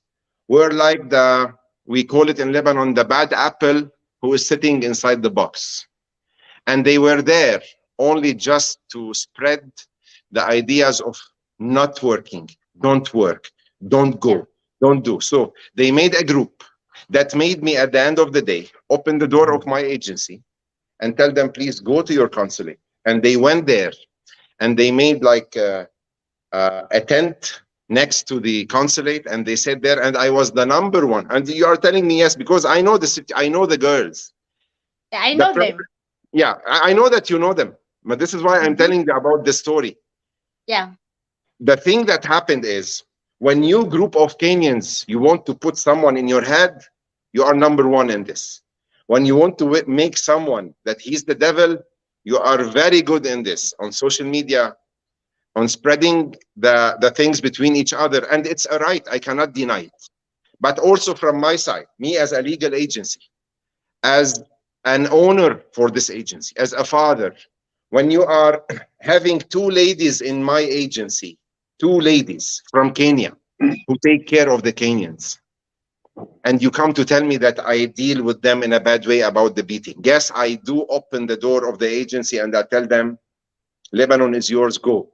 were like we call it in Lebanon, the bad apple who is sitting inside the box. And they were there only just to spread the ideas of not working, don't work, don't go, don't do. So they made a group that made me at the end of the day, open the door of my agency and tell them, please go to your consulate. And they went there and they made like a tent next to the consulate, and they sat there, and I was the number 1. And you are telling me yes, because I know I know the girls. I know them. Yeah, I know that you know them, but this is why I'm telling you about this story. Yeah. The thing that happened is when you group of Kenyans, you want to put someone in your head, you are number 1 in this. When you want to make someone that he's the devil, you are very good in this on social media, on spreading the things between each other. And it's a right, I cannot deny it. But also from my side, me as a legal agency, as an owner for this agency, as a father, when you are having 2 ladies in my agency, 2 ladies from Kenya who take care of the Kenyans, and you come to tell me that I deal with them in a bad way about the beating. Yes, I do open the door of the agency and I tell them, Lebanon is yours, go.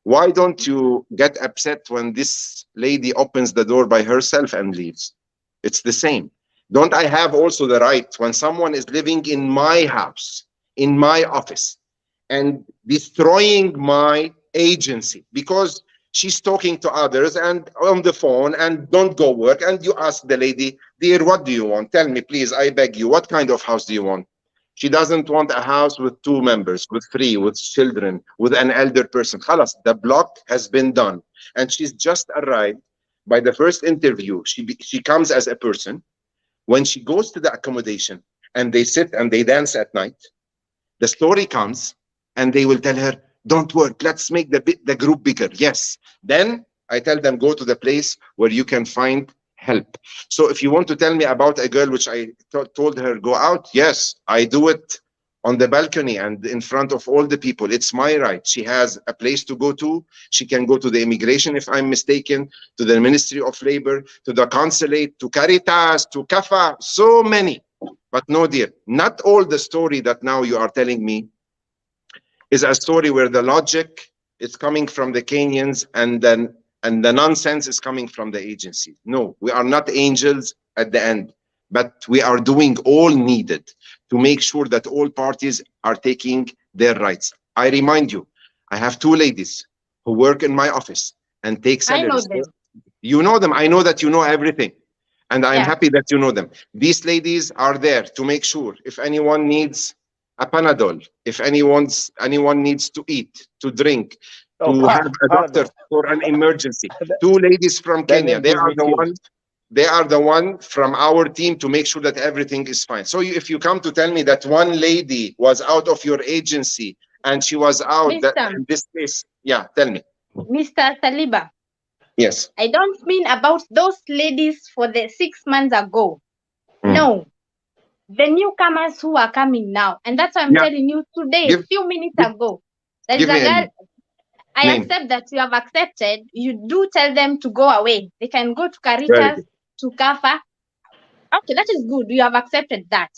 Why don't you get upset when this lady opens the door by herself and leaves? It's the same. Don't I have also the right when someone is living in my house, in my office, and destroying my agency because she's talking to others and on the phone and don't go work, and you ask the lady, dear, what do you want? Tell me, please, I beg you, what kind of house do you want? She doesn't want a house with 2 members, with 3, with children, with an elder person. Khalas, the block has been done. And she's just arrived by the first interview. She comes as a person. When she goes to the accommodation and they sit and they dance at night, the story comes and they will tell her, don't work, let's make the group bigger. Yes. Then I tell them, go to the place where you can find help. So if you want to tell me about a girl which I told her go out, yes, I do it on the balcony and in front of all the people. It's my right. She has a place to go to. She can go to the immigration, if I'm mistaken, to the Ministry of Labor, to the consulate, to Caritas, to CAFA, so many. But no, dear, not all the story that now you are telling me is a story where the logic is coming from the Kenyans and the nonsense is coming from the agency. No, we are not angels at the end, but we are doing all needed to make sure that all parties are taking their rights. I remind you, I have 2 ladies who work in my office and take salaries. I know them. You know them. I know that you know everything. And I'm happy that you know them. These ladies are there to make sure if anyone needs a Panadol, if anyone needs to eat, to drink, to have a doctor for an emergency. 2 ladies from Kenya. They are the one from our team to make sure that everything is fine. So if you come to tell me that one lady was out of your agency and she was out in this case, tell me. Mr. Saliba. Yes. I don't mean about those ladies for the 6 months ago. No. The newcomers who are coming now. And that's why I'm telling you today, a few minutes ago. There is a girl. I accept that you have accepted. You do tell them to go away. They can go to Caritas, to CAFA. Okay, that is good. You have accepted that.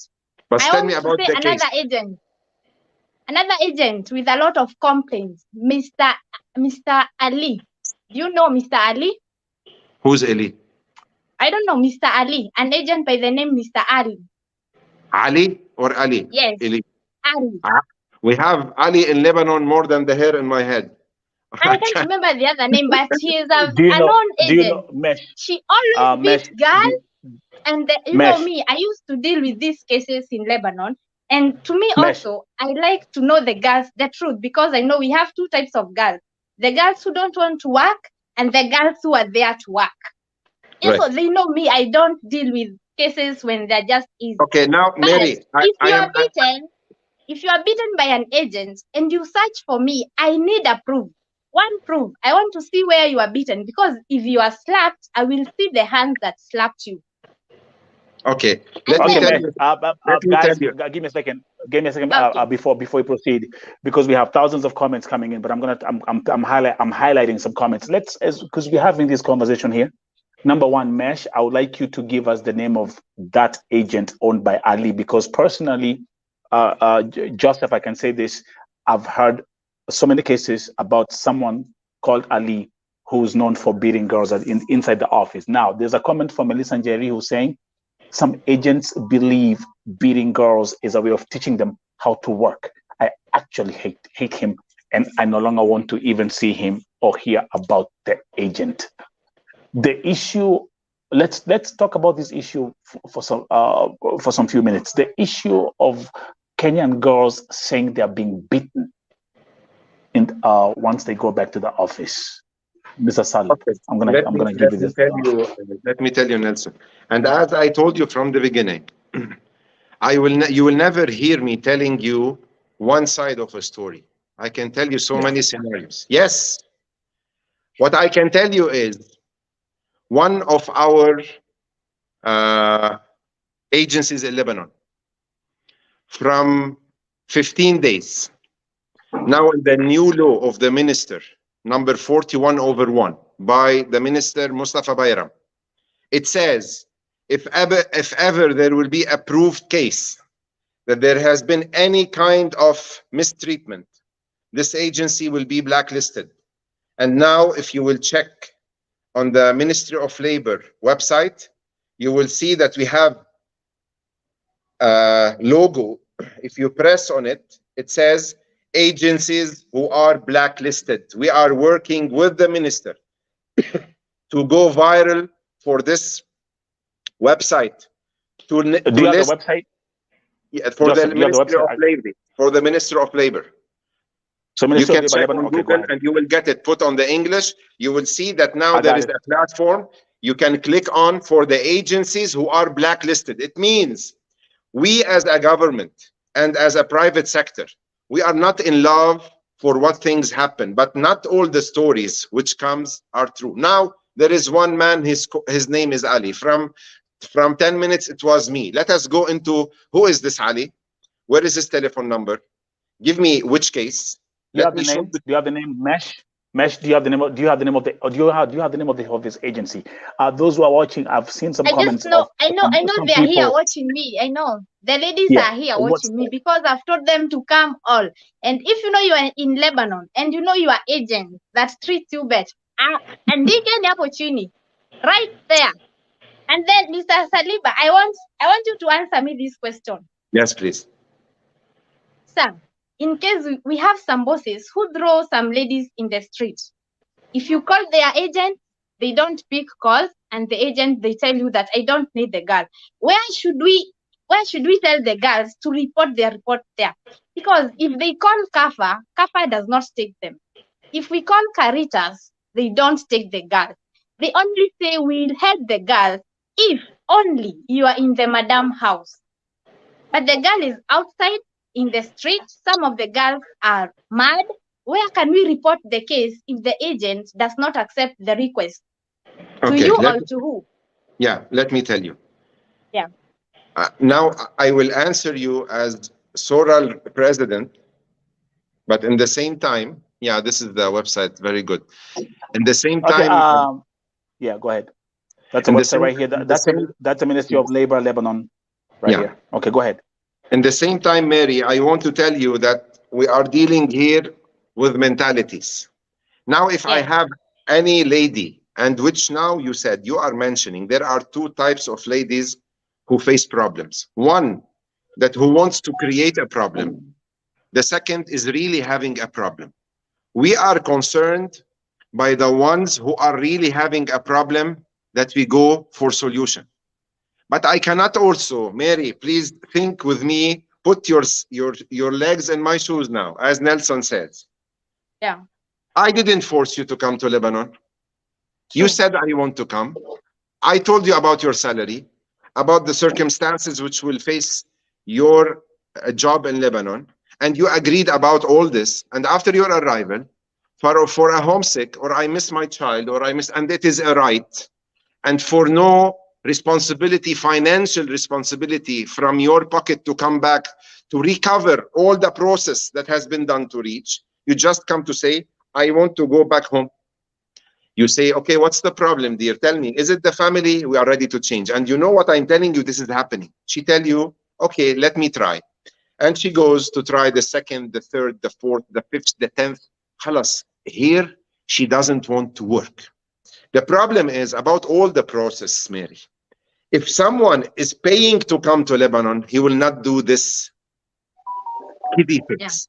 But tell me about the another case. Another agent with a lot of complaints, Mr. Ali. Do you know Mr. Ali? Who's Ali? I don't know, Mr. Ali. An agent by the name Mr. Ali. Ali or Ali? Yes. Ali. Ali. We have Ali in Lebanon more than the hair in my head. I can't remember the other name, but he is a known agent. Do you know Mesh? She always beats girls. And you know me, I used to deal with these cases in Lebanon. And to me also, I like to know the girls, the truth, because I know we have 2 types of girls. The girls who don't want to work and the girls who are there to work. Right. So they know me, I don't deal with cases when they're just easy. Okay, now, Mary, if you are beaten by an agent and you search for me, I need a proof. One proof. I want to see where you are beaten, because if you are slapped, I will see the hands that slapped you. Okay. Let me tell you. Guys, give me a second. Give me a second before we proceed, because we have thousands of comments coming in. But I'm highlighting some comments. Because we're having this conversation here. Number one, Mesh, I would like you to give us the name of that agent owned by Ali, because personally, Joseph, I can say this, I've heard so many cases about someone called Ali who's known for beating girls inside the office. Now, there's a comment from Melissa Njeri who's saying some agents believe beating girls is a way of teaching them how to work. I actually hate him, and I no longer want to even see him or hear about the agent. The issue, let's talk about this issue for some few minutes. The issue of Kenyan girls saying they're being beaten once they go back to the office. Mr. Salih, okay. I'm gonna give you this. Let me tell you, Nelson. And as I told you from the beginning, you will never hear me telling you one side of a story. I can tell you so many scenarios. Yes. What I can tell you is one of our agencies in Lebanon, from 15 days, now in the new law of the minister, number 41/1 by the minister Mustafa Bayram, it says if ever there will be a proved case that there has been any kind of mistreatment, this agency will be blacklisted. And now if you will check on the Ministry of Labor website, you will see that we have a logo. If you press on it, it says agencies who are blacklisted. We are working with the minister to go viral for this website. Do you have the website? Yeah, for the Ministry of Labor. For the Minister of Labor. So you can check on Google and you will get it put on the English. You will see that now there is a platform you can click on for the agencies who are blacklisted. It means we as a government and as a private sector, we are not in love for what things happen, but not all the stories which comes are true. Now, there is one man, his name is Ali. From 10 minutes, it was me. Let us go into who is this Ali? Where is his telephone number? Give me which case. Do you have the name? Do you have the name Mesh? Mesh, do you have the name of, do you have the name of the, or do you have the name of this agency? Those who are watching, I've seen some comments. I know they are here watching me. I know the ladies are here watching me because I've told them to come all. And if you know you are in Lebanon and you know you are agent that treats you better, and they can opportunity right there. And then, Mr. Saliba, I want you to answer me this question. Yes, please. Sir, in case we have some bosses who throw some ladies in the street, if you call their agent, they don't pick calls, and the agent, they tell you that I don't need the girl. Where should we tell the girls to report their report there? Because if they call Kafa does not take them. If we call Caritas, they don't take the girls. They only say we'll help the girls if only you are in the madam house. But the girl is outside in the street. Some of the girls are mad. Where can we report the case if the agent does not accept the request? To you or to who? Yeah, let me tell you. Yeah. Now I will answer you as Soral president, but in the same time, yeah, this is the website. Very good. In the same time, yeah, go ahead. That's a website right here. That's the Ministry of Labor, Lebanon, right here. Okay, go ahead. In the same time, Mary, I want to tell you that we are dealing here with mentalities. Now, if I have any lady, and which now you said, you are mentioning, there are two types of ladies who face problems. One, that who wants to create a problem. The second is really having a problem. We are concerned by the ones who are really having a problem that we go for solution. But I cannot also, Mary, please think with me, put your legs in my shoes now, as Nelson says. Yeah. I didn't force you to come to Lebanon. You said I want to come. I told you about your salary, about the circumstances which will face your job in Lebanon, and you agreed about all this. And after your arrival, for a homesick, or I miss my child, or and it is a right, and for no responsibility, financial responsibility from your pocket to come back to recover all the process that has been done to reach, you just come to say, I want to go back home. You say, okay, what's the problem, dear? Tell me, is it the family? We are ready to change. And you know what I'm telling you, this is happening. She tell you, okay, let me try. And she goes to try the second, the third, the fourth, the fifth, the 10th. Khalas, here, she doesn't want to work. The problem is about all the process, Mary. If someone is paying to come to Lebanon, he will not do this kiddie fix.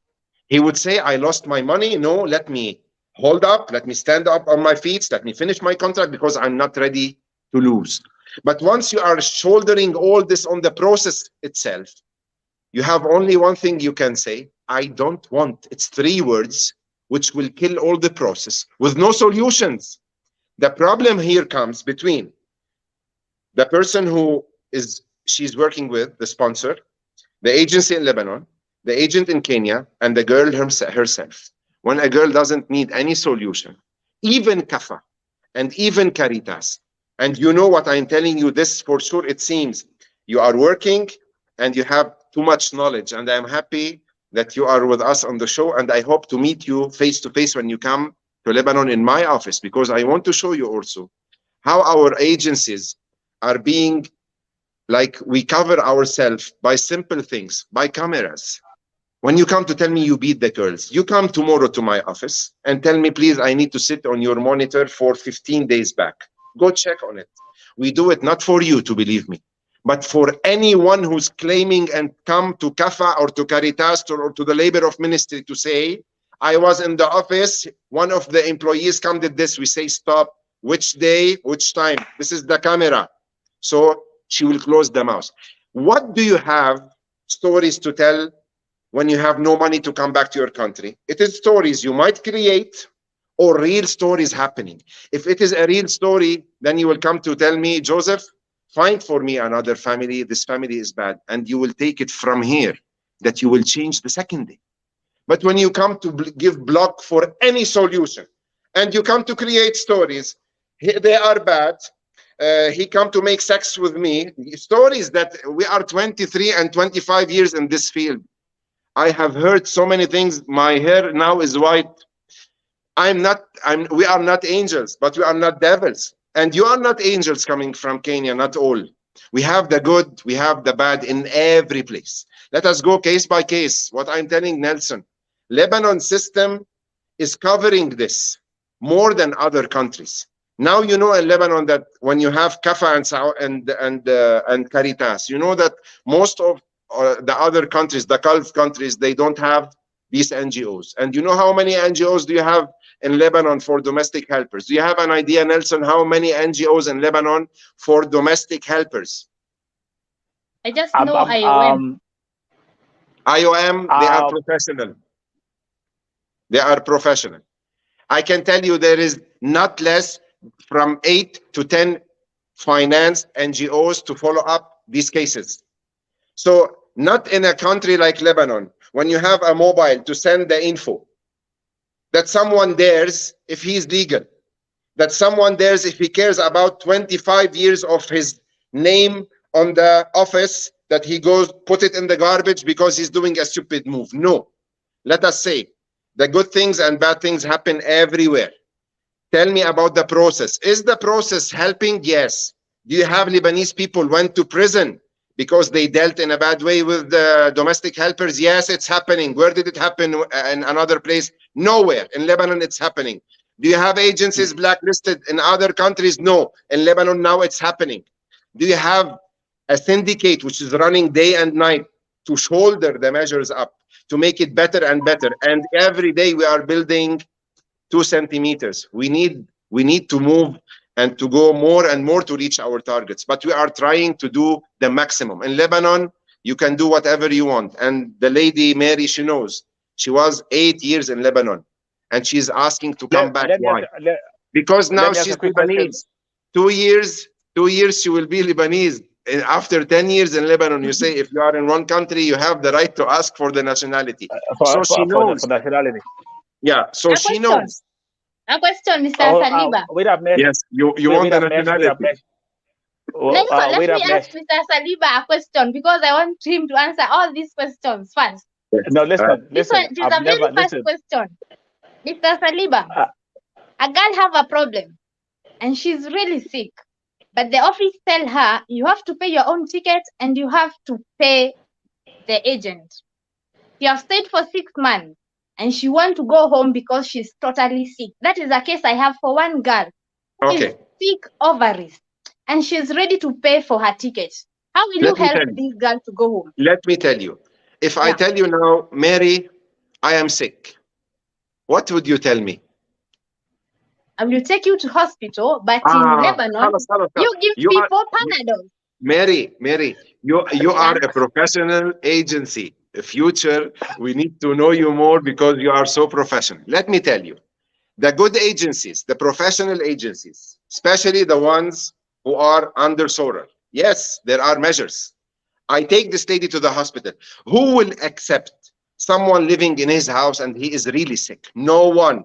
He would say, I lost my money. No, let me hold up. Let me stand up on my feet. Let me finish my contract because I'm not ready to lose. But once you are shouldering all this on the process itself, you have only one thing you can say, I don't want. It's 3 words which will kill all the process with no solutions. The problem here comes between the person who she's working with, the sponsor, the agency in Lebanon, the agent in Kenya, and the girl herself. When a girl doesn't need any solution, even Kafa and even Caritas, and you know what I'm telling you, this for sure, it seems you are working and you have too much knowledge, and I'm happy that you are with us on the show, and I hope to meet you face to face when you come to Lebanon in my office, because I want to show you also how our agencies are being, like, we cover ourselves by simple things, by cameras. When you come to tell me you beat the girls, you come tomorrow to my office and tell me, please, I need to sit on your monitor for 15 days back. Go check on it. We do it not for you to believe me, but for anyone who's claiming and come to Kafa or to Caritas or to the Labor of Ministry to say, I was in the office, one of the employees come did this. We say, stop. Which day, which time? This is the camera. So she will close the mouse. What do you have stories to tell when you have no money to come back to your country? It is stories you might create or real stories happening. If it is a real story, then you will come to tell me, Joseph, find for me another family. This family is bad. And you will take it from here, that you will change the second day. But when you come to give block for any solution, and you come to create stories, they are bad, he come to make sex with me. Stories that we are 23 and 25 years in this field. I have heard so many things. My hair now is white. We are not angels, but we are not devils. And you are not angels coming from Kenya, not all. We have the good, we have the bad in every place. Let us go case by case. What I'm telling Nelson, Lebanon system is covering this more than other countries. Now you know in Lebanon that when you have Kafa and Caritas, you know that most of the other countries, the Gulf countries, they don't have these NGOs. And you know how many NGOs do you have in Lebanon for domestic helpers? Do you have an idea, Nelson, how many NGOs in Lebanon for domestic helpers? I just know IOM. IOM, they are professional. They are professional. I can tell you there is not less from 8 to 10 financed NGOs to follow up these cases. So not in a country like Lebanon, when you have a mobile to send the info, that someone dares if he's legal, that someone dares if he cares about 25 years of his name on the office, that he goes put it in the garbage because he's doing a stupid move. No. Let us say the good things and bad things happen everywhere. Tell me about the process. Is the process helping? Yes. Do you have Lebanese people went to prison because they dealt in a bad way with the domestic helpers? Yes, it's happening. Where did it happen? In another place? Nowhere. In Lebanon, it's happening. Do you have agencies blacklisted in other countries? No. In Lebanon, now it's happening. Do you have a syndicate which is running day and night to shoulder the measures up, to make it better and better? And every day we are building 2 centimeters. We need to move and to go more and more to reach our targets. But we are trying to do the maximum. In Lebanon, you can do whatever you want. And the lady, Mary, she knows. She was 8 years in Lebanon. And she's asking to come back. Why? Because now she's Lebanese. 2 years she will be Lebanese. And after 10 years in Lebanon, you say if you are in one country, you have the right to ask for the nationality. She knows. For nationality. Yeah, so she knows. A question, Mr. Saliba. Wait up, yes, you want the nationality. Let me ask Mr. Saliba a question because I want him to answer all these questions first. No, listen. This one is a very first question. Mr. Saliba, a girl have a problem and she's really sick, but the office tell her you have to pay your own ticket and you have to pay the agent. You have stayed for 6 months. And she wants to go home because she's totally sick. That is a case I have for one girl. Okay. She's sick ovaries. And she's ready to pay for her ticket. How will you help this girl to go home? Let me tell you. If I tell you now, Mary, I am sick, what would you tell me? I will take you to hospital, but in Lebanon, you give people Panadol. Mary, you are a professional agency. Future, we need to know you more because you are so professional. Let me tell you, the good agencies, the professional agencies, especially the ones who are under SORA, yes, there are measures. I take this lady to the hospital. Who will accept someone living in his house and he is really sick? No one.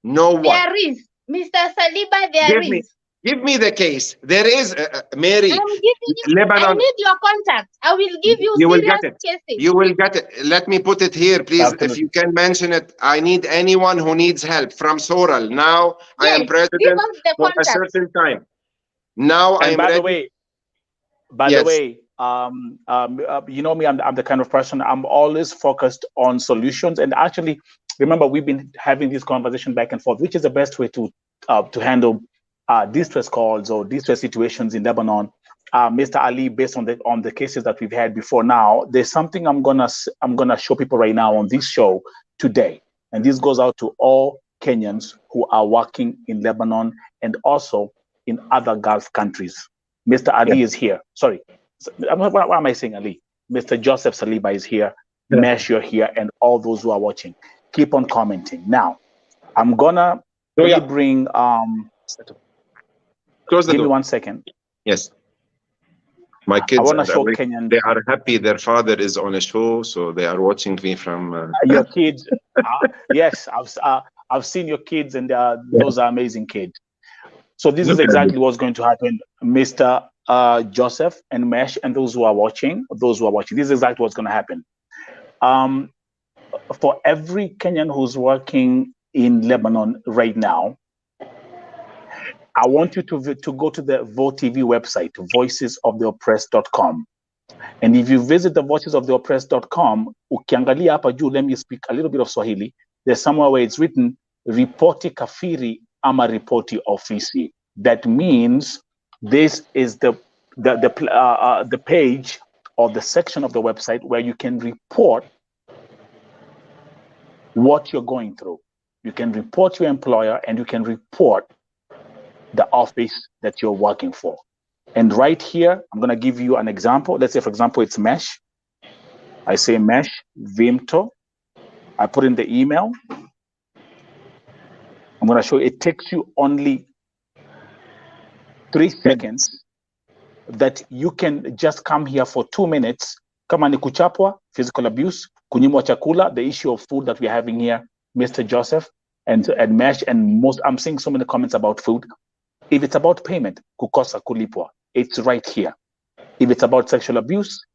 No one. There is. Mr. Saliba, there is. Give me the case. There is, Mary. I'm giving you, Lebanon. I need your contact. I will give you will get it. Cases. You will get it. Let me put it here, please. Absolutely. If you can mention it, I need anyone who needs help from Soral. Now I am president for a certain time. Now I am by ready. The way, by the way, you know me, I'm the kind of person, I'm always focused on solutions. And actually, remember, we've been having this conversation back and forth, which is the best way to handle distress calls or distress situations in Lebanon. Mr. Ali, based on the cases that we've had before now, there's something I'm gonna show people right now on this show today, and this goes out to all Kenyans who are working in Lebanon and also in other Gulf countries. Mr. Ali is here. Sorry, what am I saying, Ali? Mr. Joseph Saliba is here. Mesh, you're here, and all those who are watching, keep on commenting. Now, I'm gonna bring Close the door. Give me 1 second. Yes. My kids, I want to show Kenyan. They are happy their father is on a show, so they are watching me from... Your kids. Yes, I've seen your kids, and those are amazing kids. So this is exactly what's going to happen, Mr. Joseph and Mesh, and those who are watching. This is exactly what's going to happen. For every Kenyan who's working in Lebanon right now, I want you to go to the Vote TV website, voicesoftheoppressed.com. And if you visit the voicesoftheoppressed.com, ukiangalia hapa juu, let me speak a little bit of Swahili. There's somewhere where it's written, ripoti kafiri ama ripoti ofisi. That means this is the page or the section of the website where you can report what you're going through. You can report your employer and you can report the office that you're working for. And right here, I'm going to give you an example. Let's say, for example, it's Mesh. I say Mesh, Vimto. I put in the email. I'm going to show you, it takes you only 3 seconds that you can just come here for 2 minutes. Kama ni kuchapwa, physical abuse, kunyimwa chakula, the issue of food that we're having here, Mr. Joseph and Mesh, and most, I'm seeing so many comments about food. If it's about payment, kukosa kulipwa, it's right here. If it's about sexual abuse,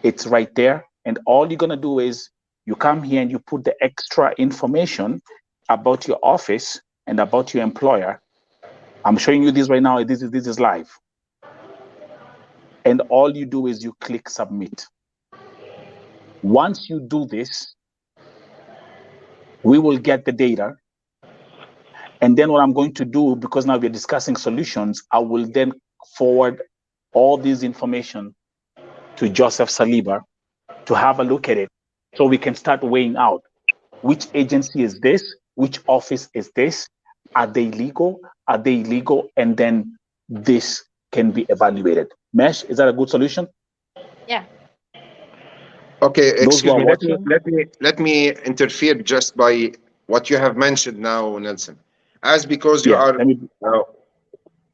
it's right there. And all you're going to do is you come here and you put the extra information about your office and about your employer. I'm showing you this right now. This is live. And all you do is you click submit. Once you do this, we will get the data. And then what I'm going to do, because now we're discussing solutions, I will then forward all this information to Joseph Saliba to have a look at it, so we can start weighing out which agency is this, which office is this, are they legal, are they illegal, and then this can be evaluated. Mesh, is that a good solution? Yeah. Okay, excuse me. Let me interfere just by what you have mentioned now, Nelson. As because you are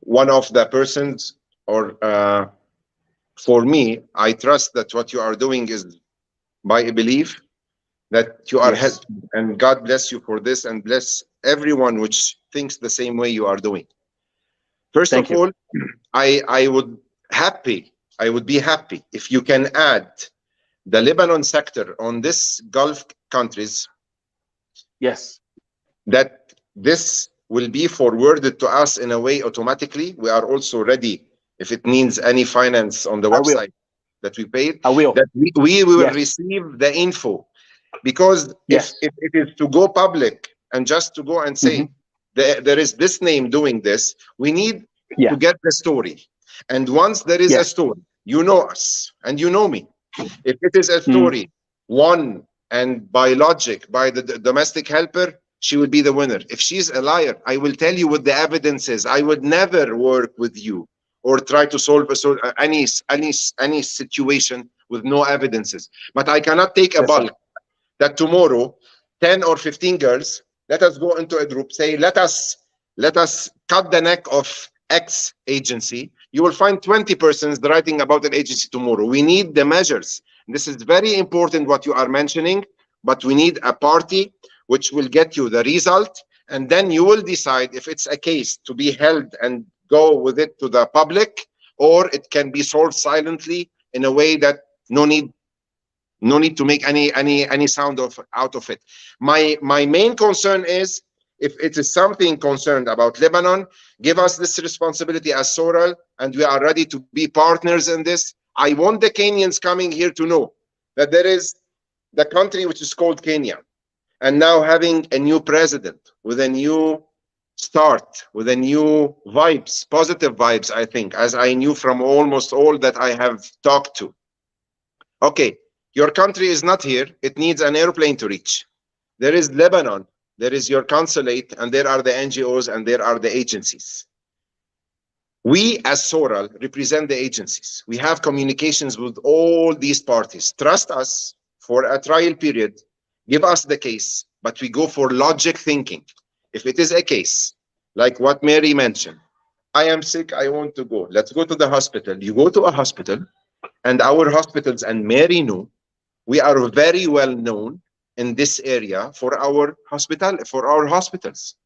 one of the persons, or for me, I trust that what you are doing is by a belief that you are helped, and God bless you for this, and bless everyone which thinks the same way you are doing. First of all, I would be happy if you can add the Lebanon sector on this Gulf countries. Yes. That this will be forwarded to us in a way automatically. We are also ready, if it means any finance on the website that we paid, that we will receive the info. Because if it is to go public and just to go and say, there is this name doing this, we need to get the story. And once there is a story, you know us and you know me. If it is a story won and by logic, by the domestic helper, she will be the winner. If she's a liar, I will tell you what the evidence is. I would never work with you or try to solve any situation with no evidences. But I cannot take a bulk that tomorrow 10 or 15 girls, let us go into a group, say, let us cut the neck of X agency. You will find 20 persons writing about an agency tomorrow. We need the measures. This is very important what you are mentioning, but we need a party which will get you the result, and then you will decide if it's a case to be held and go with it to the public, or it can be solved silently in a way that no need to make any sound out of it. My main concern is, if it is something concerned about Lebanon, give us this responsibility as Soral, and we are ready to be partners in this. I want the Kenyans coming here to know that there is the country which is called Kenya, and now having a new president with a new start, with a new vibes, positive vibes, I think, as I knew from almost all that I have talked to. Okay, your country is not here. It needs an airplane to reach. There is Lebanon. There is your consulate, and there are the NGOs, and there are the agencies. We, as Soral, represent the agencies. We have communications with all these parties. Trust us for a trial period. Give us the case, but we go for logic thinking. If it is a case, like what Mary mentioned, I am sick, I want to go. Let's go to the hospital. You go to a hospital, and our hospitals, and Mary knew, we are very well known in this area for our hospitals.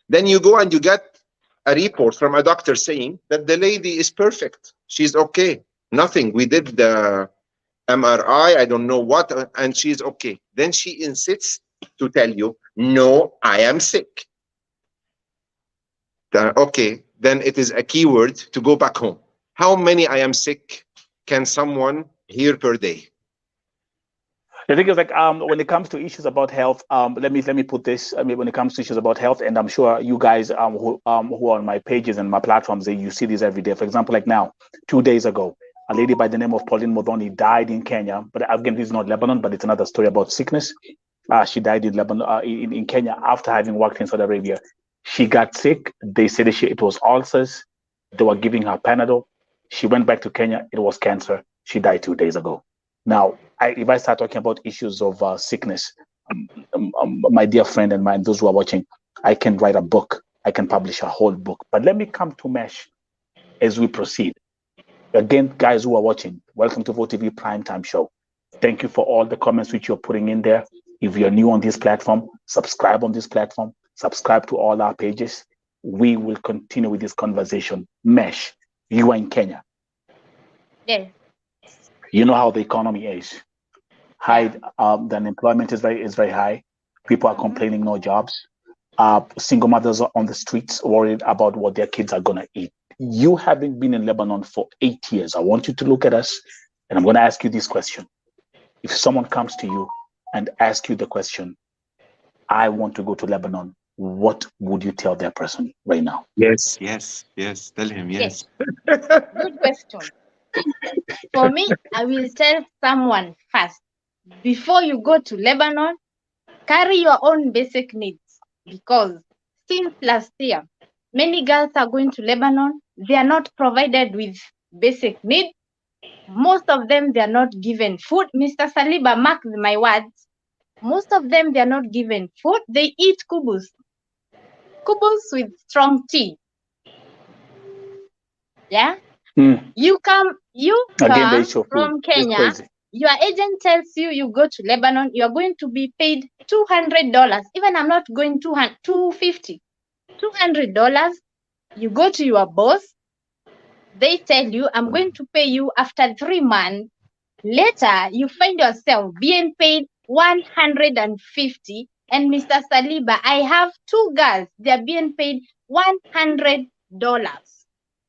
Then you go and you get a report from a doctor saying that the lady is perfect. She's okay. Nothing. We did the MRI, I don't know what, and she's okay. Then she insists to tell you, no, I am sick. Okay, then it is a keyword to go back home. How many I am sick can someone hear per day? The thing is, like, when it comes to issues about health, let me put this. I mean, when it comes to issues about health, and I'm sure you guys who are on my pages and my platforms, you see this every day. For example, like now, 2 days ago, a lady by the name of Pauline Modoni died in Kenya. But again, this is not Lebanon, but it's another story about sickness. She died in Lebanon, in Kenya, after having worked in Saudi Arabia. She got sick. They said it was ulcers. They were giving her Panadol. She went back to Kenya. It was cancer. She died 2 days ago. Now, if I start talking about issues of sickness, my dear friend and those who are watching, I can write a book. I can publish a whole book. But let me come to Mesh as we proceed. Again, guys who are watching, welcome to VOTV Primetime Show. Thank you for all the comments which you're putting in there. If you're new on this platform, subscribe on this platform. Subscribe to all our pages. We will continue with this conversation. Mesh, you are in Kenya. Yes. You know how the economy is. High, the unemployment is very high. People are complaining, no jobs. Single mothers are on the streets worried about what their kids are gonna eat. You having been in Lebanon for 8 years, I want you to look at us, and I'm gonna ask you this question. If someone comes to you and asks you the question, I want to go to Lebanon, what would you tell that person right now? Yes. Tell him yes. Good question. For me, I will tell someone first, before you go to Lebanon, carry your own basic needs, because since last year, many girls are going to Lebanon. They are not provided with basic needs. Most of them, they are not given food. Mr. Saliba, mark my words. Most of them, they are not given food. They eat kubus with strong tea. Yeah? You come from Kenya. Your agent tells you go to Lebanon, you are going to be paid $200. Even I'm not going $250. $200. You go to your boss. They tell you, I'm going to pay you after 3 months. Later, you find yourself being paid $150. And Mr. Saliba, I have 2 girls. They are being paid $100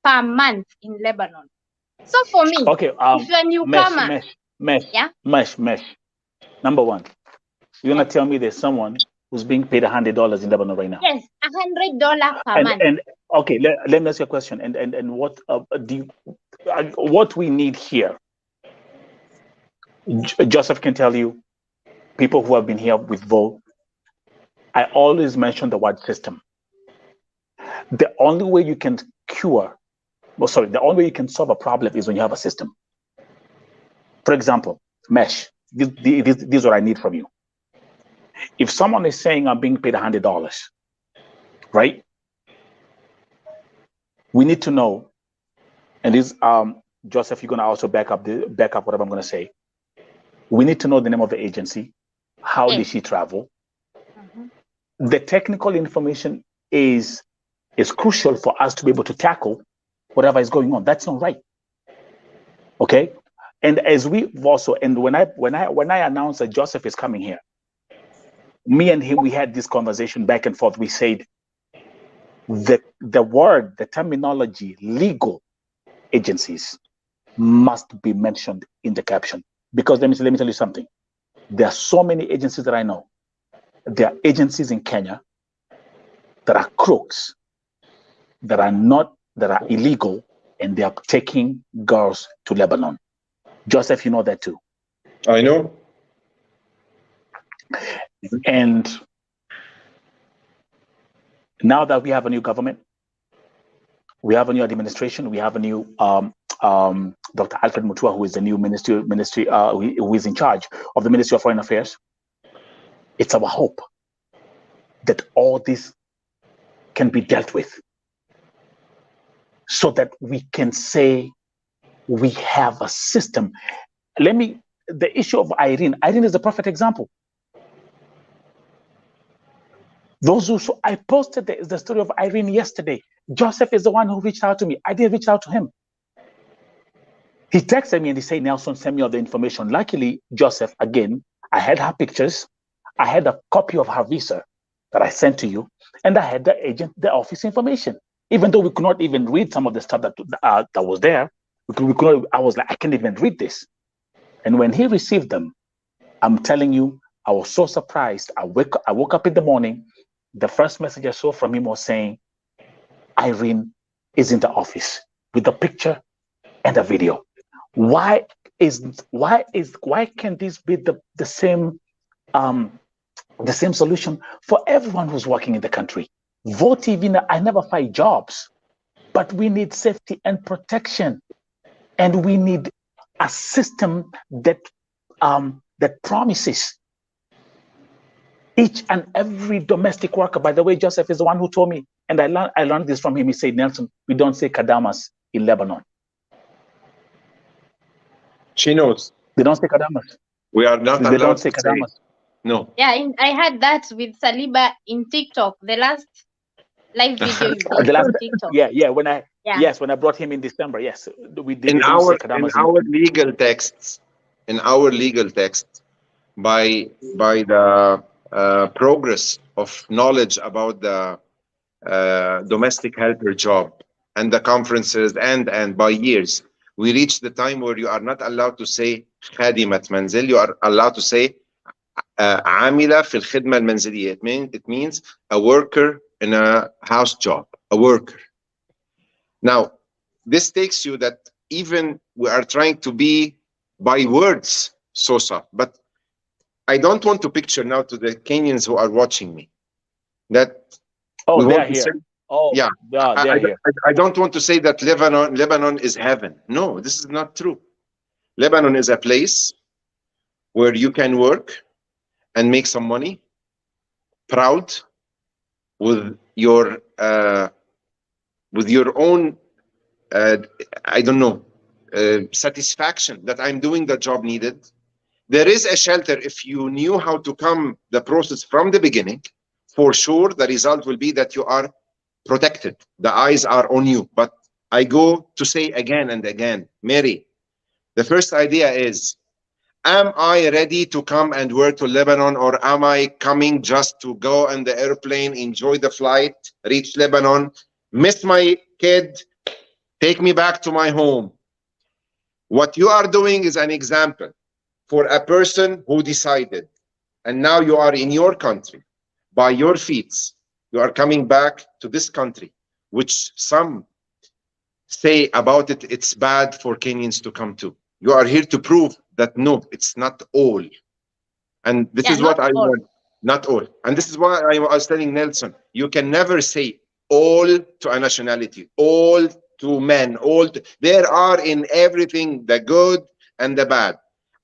per month in Lebanon. So for me, if you're a newcomer, Mesh. Number one, you're gonna tell me there's someone who's being paid $100 in Lebanon right now? Yes, $100 per month. And okay, let me ask you a question. And what we need here? Joseph can tell you. People who have been here with Vo, I always mention the word system. The only way you can the only way you can solve a problem is when you have a system. For example, Mesh, this is what I need from you. If someone is saying I'm being paid $100, right? We need to know, and this Joseph, you're gonna also back up whatever I'm gonna say. We need to know the name of the agency. How did she travel? The technical information is crucial for us to be able to tackle whatever is going on. That's not right. Okay. And as we've also, and when I announced that Joseph is coming here, me and him, we had this conversation back and forth. We said the terminology, legal agencies must be mentioned in the caption. Because let me tell you something. There are so many agencies that I know. There are agencies in Kenya that are crooks, that are illegal, and they are taking girls to Lebanon. Joseph, you know that too. I know. And now that we have a new government, we have a new administration, we have a new Dr. Alfred Mutua, who is the new who is in charge of the Ministry of Foreign Affairs. It's our hope that all this can be dealt with, so that we can say we have a system. The issue of Irene is a perfect example. I posted the story of Irene yesterday. Joseph is the one who reached out to me. I didn't reach out to him. He texted me and he said, Nelson, send me all the information. Luckily, Joseph, again, I had her pictures. I had a copy of her visa that I sent to you, and I had the office information. Even though we could not even read some of the stuff that was there, I was like, I can't even read this. And when he received them, I'm telling you, I was so surprised. I woke up in the morning. The first message I saw from him was saying, Irene is in the office with the picture and the video. Why can't this be the same solution for everyone who's working in the country? Vote TV, I never fight jobs, but we need safety and protection, and we need a system that promises each and every domestic worker. By the way, Joseph is the one who told me, and I learned this from him. He said, Nelson, we don't say kadamas in Lebanon. She knows. They don't say kadamas. We are not allowed they don't say to kadamas. Say. No. Yeah, I had that with Saliba in TikTok. The last live video you did on TikTok. Yeah. When I brought him in December, yes, we did. In our legal texts, by the progress of knowledge about the domestic helper job and the conferences and by years, we reached the time where you are not allowed to say khadimat manzil. You are allowed to say عاملة في الخدمة المنزلية. It means a worker in a house job, a worker. Now, this takes you that even we are trying to be by words so soft, but I don't want to picture now to the Kenyans who are watching me that they're here. They're here. I don't want to say that Lebanon is heaven. No, this is not true. Lebanon is a place where you can work and make some money, proud with your own satisfaction that I'm doing the job needed. There is a shelter. If you knew how to come the process from the beginning, for sure the result will be that you are protected. The eyes are on you. But I go to say again and again, Mary, the first idea is, am I ready to come and work to Lebanon, or am I coming just to go on the airplane, enjoy the flight, reach Lebanon, miss my kid, take me back to my home? What you are doing is an example for a person who decided, and now you are in your country, by your feet, you are coming back to this country, which some say about it, it's bad for Kenyans to come to. You are here to prove that no, it's not all. And this is what I want, not all. And this is why I was telling Nelson, you can never say all to a nationality, all to men, there are in everything the good and the bad.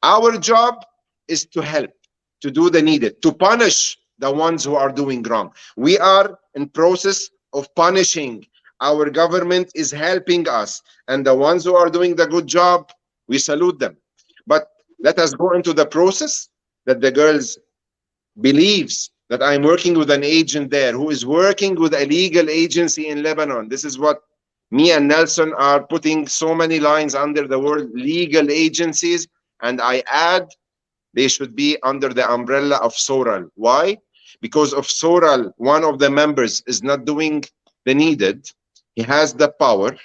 Our job is to help, to do the needed, to punish the ones who are doing wrong. We are in process of punishing. Our government is helping us, and the ones who are doing the good job, we salute them. But let us go into the process that the girls believes that I'm working with an agent there who is working with a legal agency in Lebanon. This is what me and Nelson are putting so many lines under the word legal agencies, and I add they should be under the umbrella of Soral. Why? Because of Soral, one of the members is not doing the needed. He has the power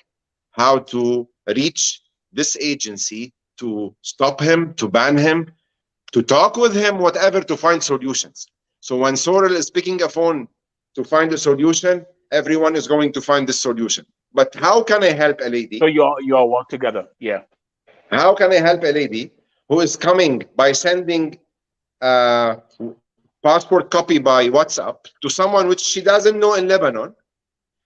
how to reach this agency, to stop him, to ban him, to talk with him, whatever, to find solutions. So when Soral is picking a phone to find a solution, everyone is going to find this solution. But how can I help a lady? So you all work together, yeah. How can I help a lady who is coming by sending passport copy by WhatsApp to someone which she doesn't know in Lebanon?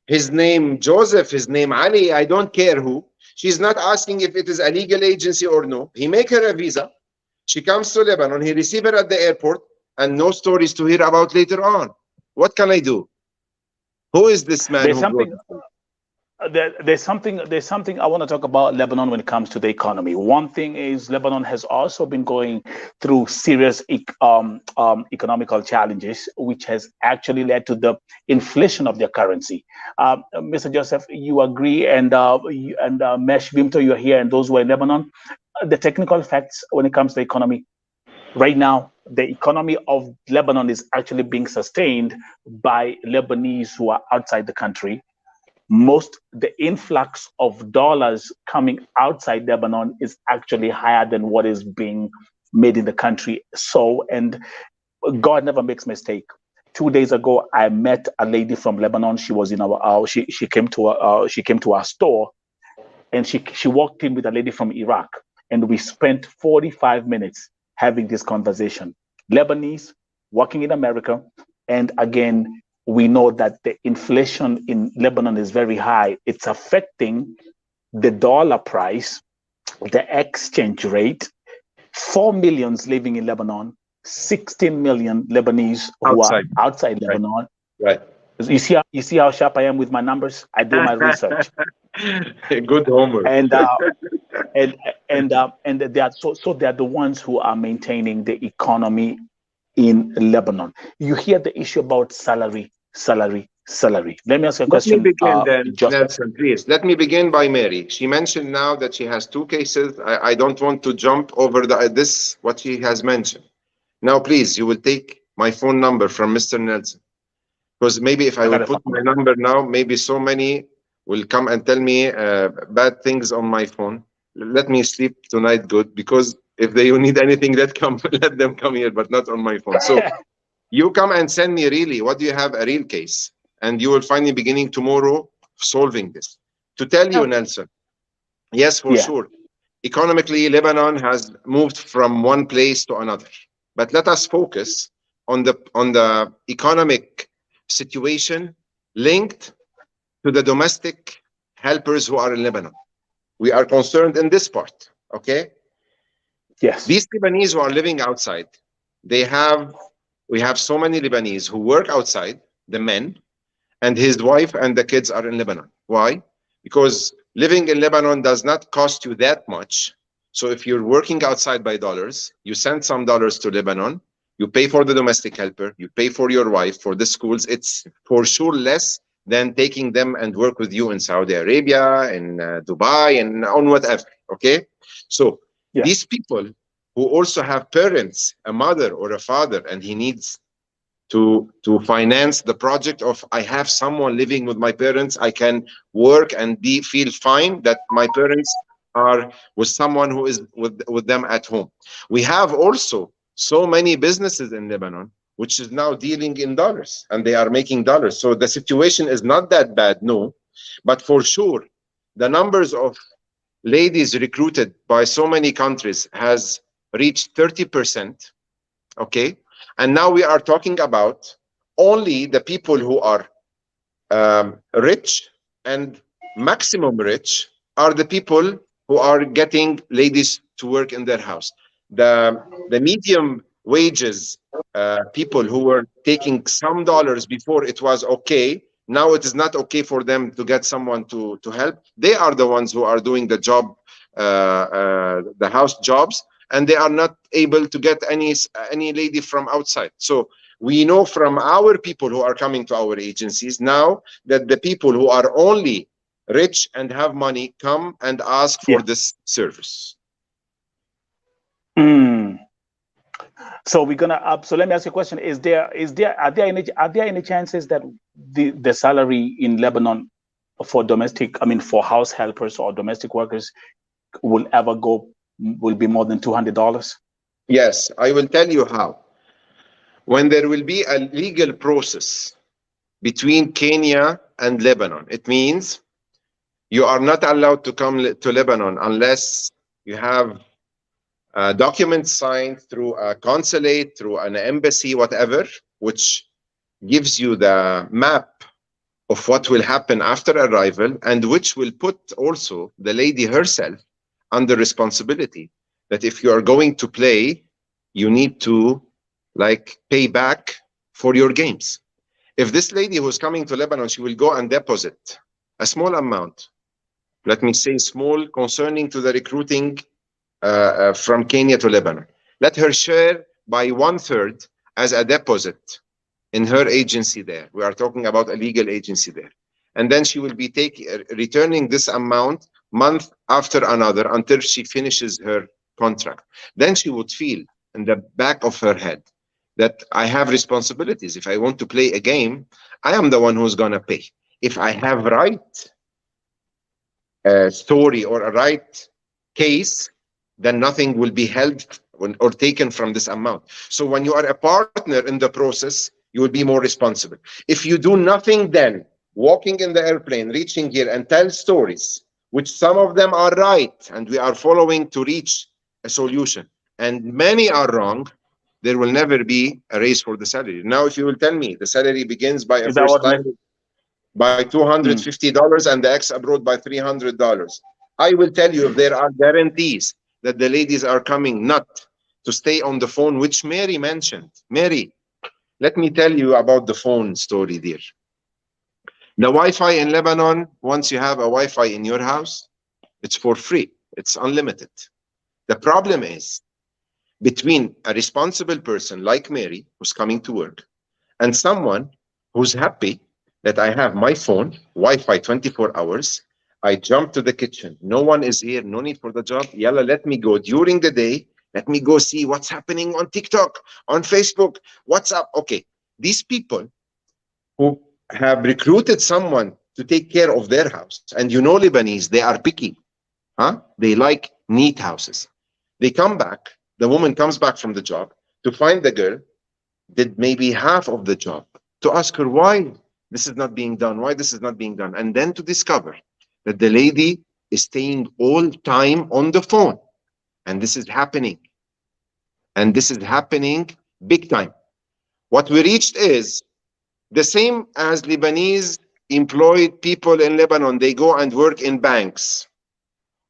His name Joseph, his name Ali, I don't care who. She's not asking if it is a legal agency or no. He make her a visa. She comes to Lebanon. He receive her at the airport, and no stories to hear about later on. What can I do? Who is this man? there's something I want to talk about Lebanon when it comes to the economy. One thing is Lebanon has also been going through serious economical challenges, which has actually led to the inflation of their currency. Mr. Joseph, you agree, and Mesh Vimto, you're here, and those who are in Lebanon. The technical facts when it comes to the economy. Right now, the economy of Lebanon is actually being sustained by Lebanese who are outside the country. The influx of dollars coming outside Lebanon is actually higher than what is being made in the country. So, and God never makes mistake. 2 days ago, I met a lady from Lebanon. She was in our she came to our store, and she walked in with a lady from Iraq, and we spent 45 minutes having this conversation. Lebanese working in America, and again, we know that the inflation in Lebanon is very high. It's affecting the dollar price, the exchange rate. 4 million living in Lebanon, 16 million Lebanese who are outside Lebanon. Right. You see how sharp I am with my numbers? I do my research. Good homework. And they are so they are the ones who are maintaining the economy in Lebanon. You hear the issue about salary. Let me ask you a question. Let me begin then, Nelson, please. Let me begin by Mary. She mentioned now that she has 2 cases. I don't want to jump over what she has mentioned. Now, please, you will take my phone number from Mr. Nelson. Because maybe if I will put my number now, maybe so many will come and tell me bad things on my phone. Let me sleep tonight good, because if they need anything, let them come here, but not on my phone. So you come and send me really, what do you have, a real case? And you will find me beginning tomorrow solving this. To tell you, Nelson, yes, for sure. Economically, Lebanon has moved from one place to another. But let us focus on the economic situation linked to the domestic helpers who are in Lebanon. We are concerned in this part, okay? Yes. These Lebanese who are living outside, we have so many Lebanese who work outside, the men, and his wife and the kids are in Lebanon. Why? Because living in Lebanon does not cost you that much. So if you're working outside by dollars, you send some dollars to Lebanon, you pay for the domestic helper, you pay for your wife, for the schools. It's for sure less than taking them and work with you in Saudi Arabia, in Dubai, and on whatever, okay? So these people who also have parents, a mother or a father, and he needs to finance the project of, I have someone living with my parents, I can work and feel fine that my parents are with someone who is with them at home. We have also so many businesses in Lebanon which is now dealing in dollars, and they are making dollars. So the situation is not that bad, no. But for sure, the numbers of ladies recruited by so many countries has reached 30%, okay? And now we are talking about only the people who are rich and maximum rich are the people who are getting ladies to work in their house. The medium wages people who were taking some dollars before it was okay, now it is not okay for them to get someone to help. They are the ones who are doing the job, the house jobs, and they are not able to get any lady from outside. So we know from our people who are coming to our agencies now that the people who are only rich and have money come and ask for this service. So we're gonna so let me ask you a question. Are there any chances that the salary in Lebanon for for house helpers or domestic workers will be more than $200? Yes, I will tell you how. When there will be a legal process between Kenya and Lebanon, it means you are not allowed to come to Lebanon unless you have documents signed through a consulate, through an embassy, whatever, which gives you the map of what will happen after arrival, and which will put also the lady herself under responsibility that if you are going to play, you need to pay back for your games. If this lady who's coming to Lebanon, she will go and deposit a small amount, let me say small, concerning to the recruiting from Kenya to Lebanon. Let her share by 1/3 as a deposit in her agency there. We are talking about a legal agency there. And then she will be returning this amount month after another until she finishes her contract. Then she would feel in the back of her head that I have responsibilities. If I want to play a game, I am the one who's going to pay. If I have right story or a right case, then nothing will be held or taken from this amount. So when you are a partner in the process, you will be more responsible. If you do nothing, then walking in the airplane, reaching here and tell stories, which some of them are right, and we are following to reach a solution, and many are wrong, there will never be a raise for the salary. Now, if you will tell me the salary begins by a first time by $250 and the ex abroad by $300, I will tell you if there are guarantees that the ladies are coming not to stay on the phone, which Mary mentioned. Mary, let me tell you about the phone story there. The Wi-Fi in Lebanon, once you have a Wi-Fi in your house, it's for free. It's unlimited. The problem is between a responsible person like Mary, who's coming to work, and someone who's happy that I have my phone, Wi-Fi 24 hours, I jump to the kitchen. No one is here, no need for the job. Yalla, let me go during the day. Let me go see what's happening on TikTok, on Facebook, WhatsApp. Okay, these people who have recruited someone to take care of their house, and you know Lebanese, they are picky. They like neat houses. They come back, the woman comes back from the job to find the girl did maybe half of the job, to ask her why this is not being done, why this is not being done, and then to discover that the lady is staying all time on the phone. And this is happening. And this is happening big time. What we reached is the same as Lebanese employed people in Lebanon. They go and work in banks.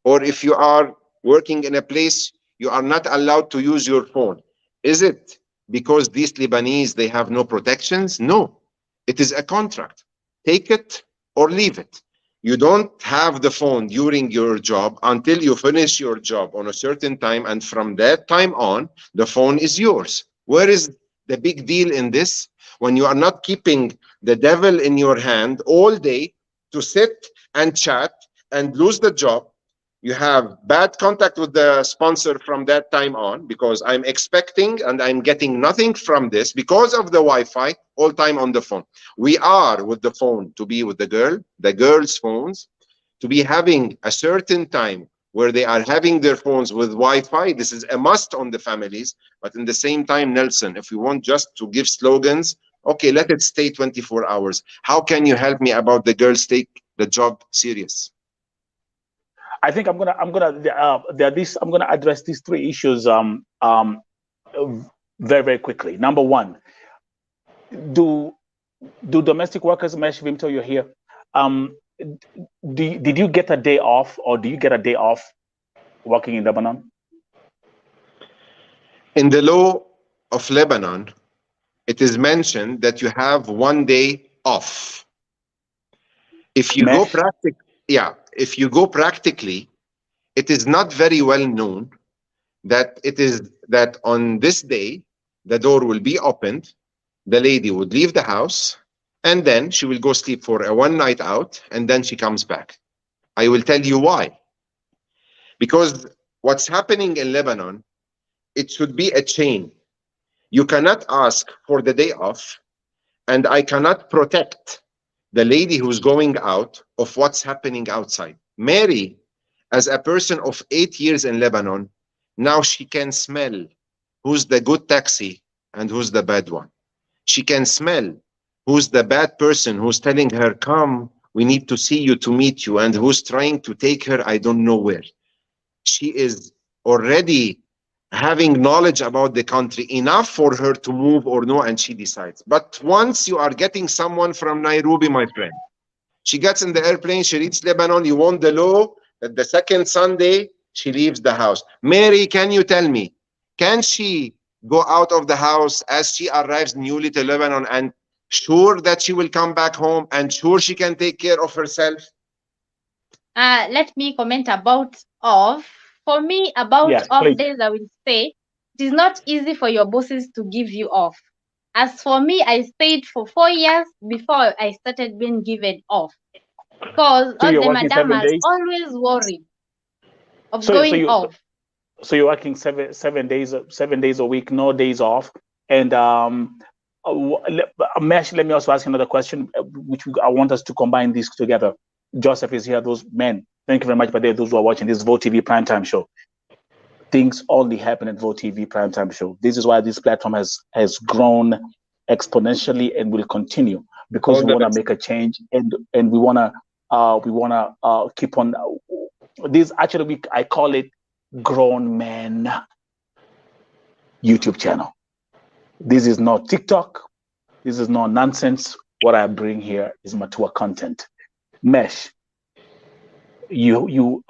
Or if you are working in a place, you are not allowed to use your phone. Is it because these Lebanese, they have no protections? No. It is a contract. Take it or leave it. You don't have the phone during your job until you finish your job on a certain time, and from that time on, the phone is yours. Where is the big deal in this? When you are not keeping the devil in your hand all day to sit and chat and lose the job, you have bad contact with the sponsor from that time on, because I'm expecting and I'm getting nothing from this because of the Wi-Fi, all time on the phone. We are with the phone to be with the girls' phones, to be having a certain time where they are having their phones with Wi-Fi. This is a must on the families. But in the same time, Nelson, if we want just to give slogans, okay, let it stay 24 hours. How can you help me about the girls take the job serious? I think I'm gonna address these three issues very, very quickly. Number one, do domestic workers, Meshvim, till you're here, did you get a day off, or do you get a day off working in Lebanon? In the law of Lebanon, it is mentioned that you have 1 day off. If you go if you go practically, it is not very well known that that on this day, the door will be opened, the lady would leave the house, and then she will go sleep for a one night out, and then she comes back. I will tell you why. Because what's happening in Lebanon, it should be a chain. You cannot ask for the day off, and I cannot protect the lady who's going out of what's happening outside. Mary, as a person of 8 years in Lebanon, now she can smell who's the good taxi and who's the bad one. She can smell who's the bad person who's telling her, come, we need to see you to meet you, and who's trying to take her I don't know where. She is already having knowledge about the country enough for her to move or no, and she decides. But once you are getting someone from Nairobi, my friend, she gets in the airplane, she reaches Lebanon, you want the law that the second Sunday she leaves the house. Mary, can you tell me, can she go out of the house as she arrives newly to Lebanon and sure that she will come back home and sure she can take care of herself? Let me comment about off. For me, about off days, I will say it is not easy for your bosses to give you off. As for me, I stayed for 4 years before I started being given off. Because all the madam are always worried of going off. So you're working seven days a week, no days off. And Mesh, let me also ask another question, which I want us to combine these together. Joseph is here, those men. Thank you very much, but those who are watching this Vote TV Primetime Show. Things only happen at Vote TV Primetime Show. This is why this platform has grown exponentially and will continue, because we want to make a change, and we want to keep on. This actually, I call it Grown Men YouTube channel. This is not TikTok. This is not nonsense. What I bring here is mature content. Mesh, were you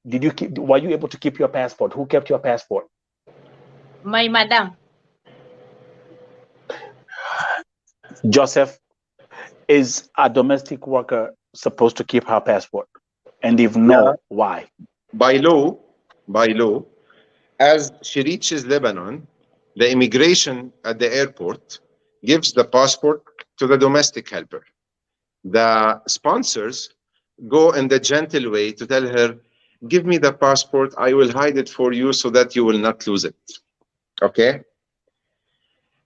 able to keep your passport? Who kept your passport? My madam. Joseph, is a domestic worker supposed to keep her passport? And if no, why? By law, as she reaches Lebanon, the immigration at the airport gives the passport to the domestic helper. The sponsors go in the gentle way to tell her, give me the passport, I will hide it for you so that you will not lose it. Okay?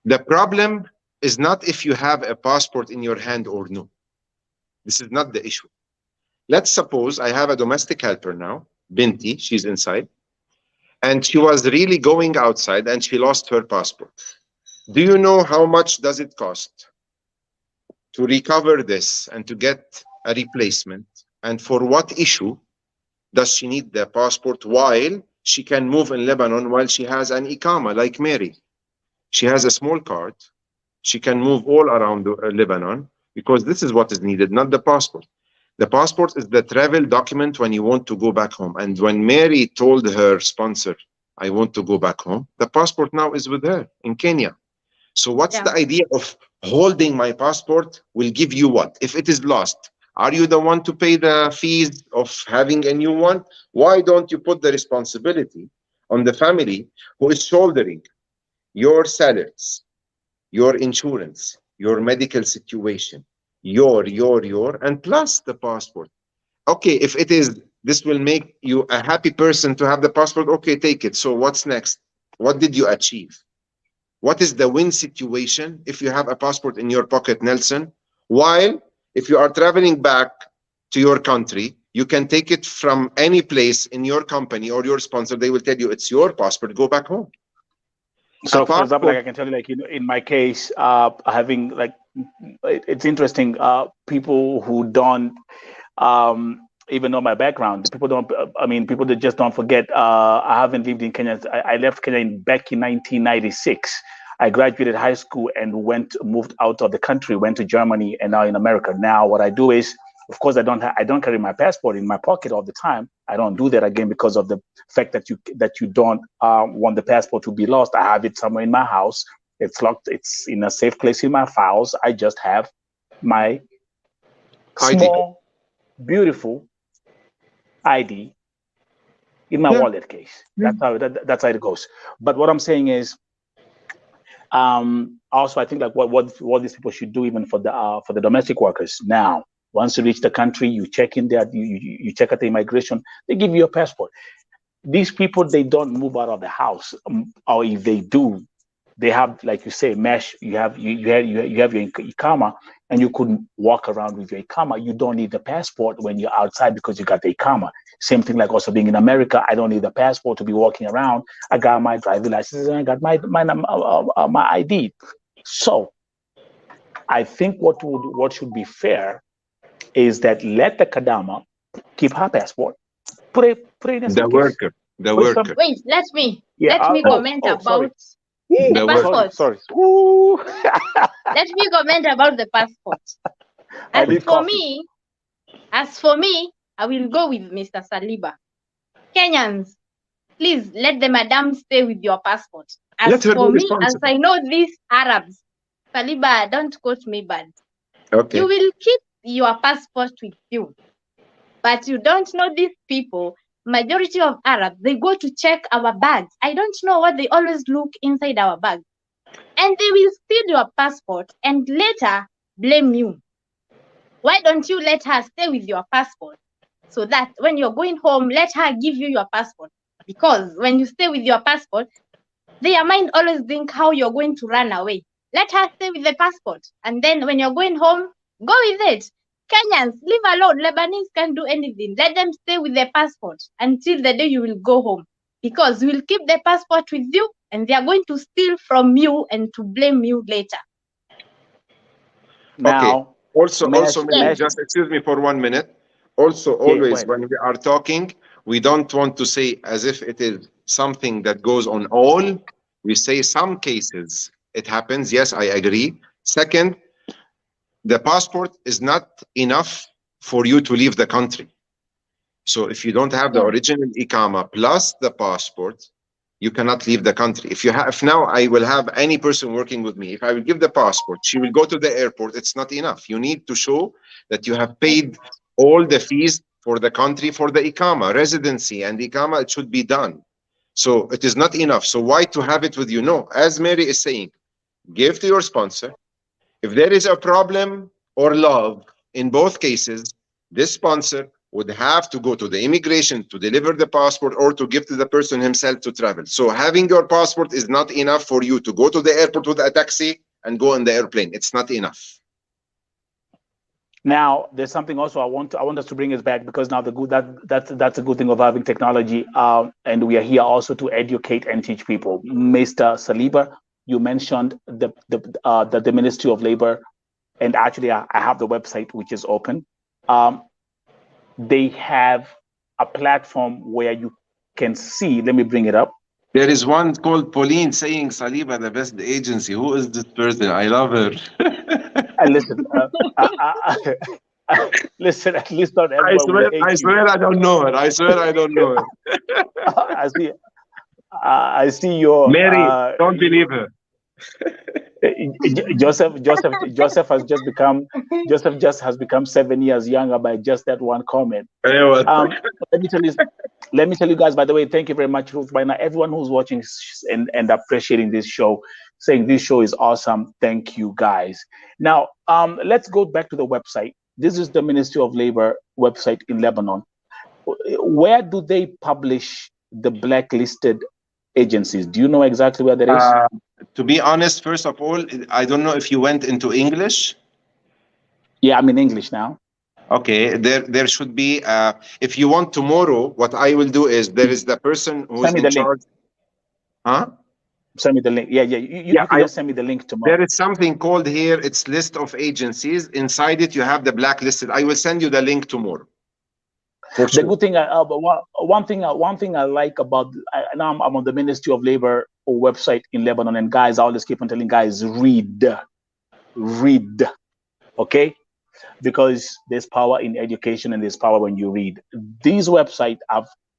The problem is not if you have a passport in your hand or no. This is not the issue. Let's suppose I have a domestic helper now, Binti, she's inside, and she was really going outside and she lost her passport. Do you know how much does it cost to recover this and to get a replacement? And for what issue does she need the passport while she can move in Lebanon while she has an Iqama like Mary? She has a small card. She can move all around Lebanon because this is what is needed, not the passport. The passport is the travel document when you want to go back home. And when Mary told her sponsor, I want to go back home, the passport now is with her in Kenya. So what's the idea of holding my passport will give you what? If it is lost, are you the one to pay the fees of having a new one? Why don't you put the responsibility on the family who is shouldering your salaries, your insurance, your medical situation, and plus the passport? Okay, if it is, this will make you a happy person to have the passport, okay, take it. So what's next? What did you achieve? What is the win situation if you have a passport in your pocket, Nelson? While if you are traveling back to your country, you can take it from any place in your company or your sponsor. They will tell you it's your passport, go back home. So for example, like I can tell you, like, you know, in my case, having like, it's interesting, people who don't even know my background, people don't, I mean, people that just don't forget, I haven't lived in Kenya. I left Kenya back in 1996. I graduated high school and moved out of the country, went to Germany, and now in America. Now what I do is, of course, I don't carry my passport in my pocket all the time. I don't do that again because of the fact that you don't want the passport to be lost. I have it somewhere in my house. It's locked. It's in a safe place in my files. I just have my small, beautiful ID in my wallet case. That's how it goes. But what I'm saying is, also I think like what these people should do, even for the domestic workers now. Once you reach the country, you check in there, you check at the immigration, they give you a passport. These people, they don't move out of the house, or if they do, they have, like you say, Mesh, you have your Iqama, and you could walk around with your Iqama. You don't need the passport when you're outside because you got the Iqama. Same thing like also being in America, I don't need the passport to be walking around. I got my driving license and I got my ID. So I think what should be fair is that let the Kadama keep her passport, put it in a suitcase. The worker. Wait, let me comment about the passport. Sorry. Let me comment about the passport. As for me, I will go with Mr. Saliba. Kenyans, please let the madam stay with your passport. As for me, as I know these Arabs, Saliba, don't quote me bad. Okay. You will keep your passport with you. But you don't know these people. Majority of Arabs, they go to check our bags. I don't know what they always look inside our bags. And they will steal your passport and later blame you. Why don't you let her stay with your passport? So that when you're going home, let her give you your passport. Because when you stay with your passport, their mind always think how you're going to run away. Let her stay with the passport. And then when you're going home, go with it. Kenyans, leave alone. Lebanese can't do anything. Let them stay with their passport until the day you will go home. Because you will keep the passport with you and they are going to steal from you and to blame you later. Now, okay. Also, just excuse me for 1 minute. Also, always when we are talking, we don't want to say as if it is something that goes on all. We say some cases it happens. Yes, I agree. Second, the passport is not enough for you to leave the country. So if you don't have the original Iqama plus the passport, you cannot leave the country. If now I will have any person working with me, if I will give the passport, she will go to the airport, it's not enough. You need to show that you have paid all the fees for the country, for the Iqama, residency and Iqama, it should be done. So it is not enough. So why to have it with you? No, as Mary is saying, give to your sponsor. If there is a problem or love in both cases, this sponsor would have to go to the immigration to deliver the passport or to give to the person himself to travel. So having your passport is not enough for you to go to the airport with a taxi and go on the airplane. It's not enough. Now, there's something also I want us to bring us back, because now that's a good thing of having technology, and we are here also to educate and teach people. Mr. Saliba, you mentioned the Ministry of Labor, and actually I have the website which is open. They have a platform where you can see. Let me bring it up. There is one called Pauline saying Saliba the best agency. Who is this person? I love her. Listen, listen. At least not everyone. I swear I don't know her. I sweir I don't know her. I see your Mary. Don't believe her. Joseph has become 7 years younger by just that one comment. Let me tell you guys, by the way, thank you very much, Ruth. By now, everyone who's watching and appreciating this show, saying this show is awesome. Thank you guys. Now, let's go back to the website. This is the Ministry of Labor website in Lebanon. Where do they publish the blacklisted agencies? Do you know exactly where that is? To be honest, first of all, I don't know if you went into English. Yeah, I'm in English now. Okay, there should be. If you want tomorrow, what I will do is there is the person who's in charge. Huh? Send me the link. Yeah. You can just send me the link tomorrow. There is something called here. It's list of agencies. Inside it, you have the blacklisted. I will send you the link tomorrow. The good thing, one thing I like about now I'm on the Ministry of Labor website in Lebanon, and guys, I always keep on telling guys, read, okay, because there's power in education and there's power when you read. These websites,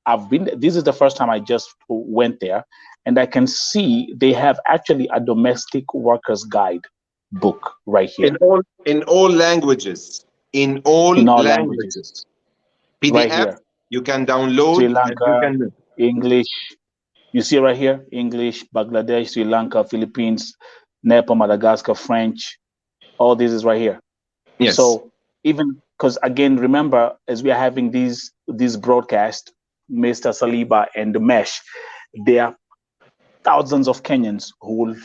I've been. This is the first time I just went there, and I can see they have actually a domestic workers guide book right here in all languages. In all languages. PDF, right here. You can download. Sri Lanka, English. You see right here, English, Bangladesh, Sri Lanka, Philippines, Nepal, Madagascar, French. All this is right here. Yes. So even because again, remember, as we are having these broadcasts, Mr. Saliba and the Mesh, there are thousands of Kenyans who will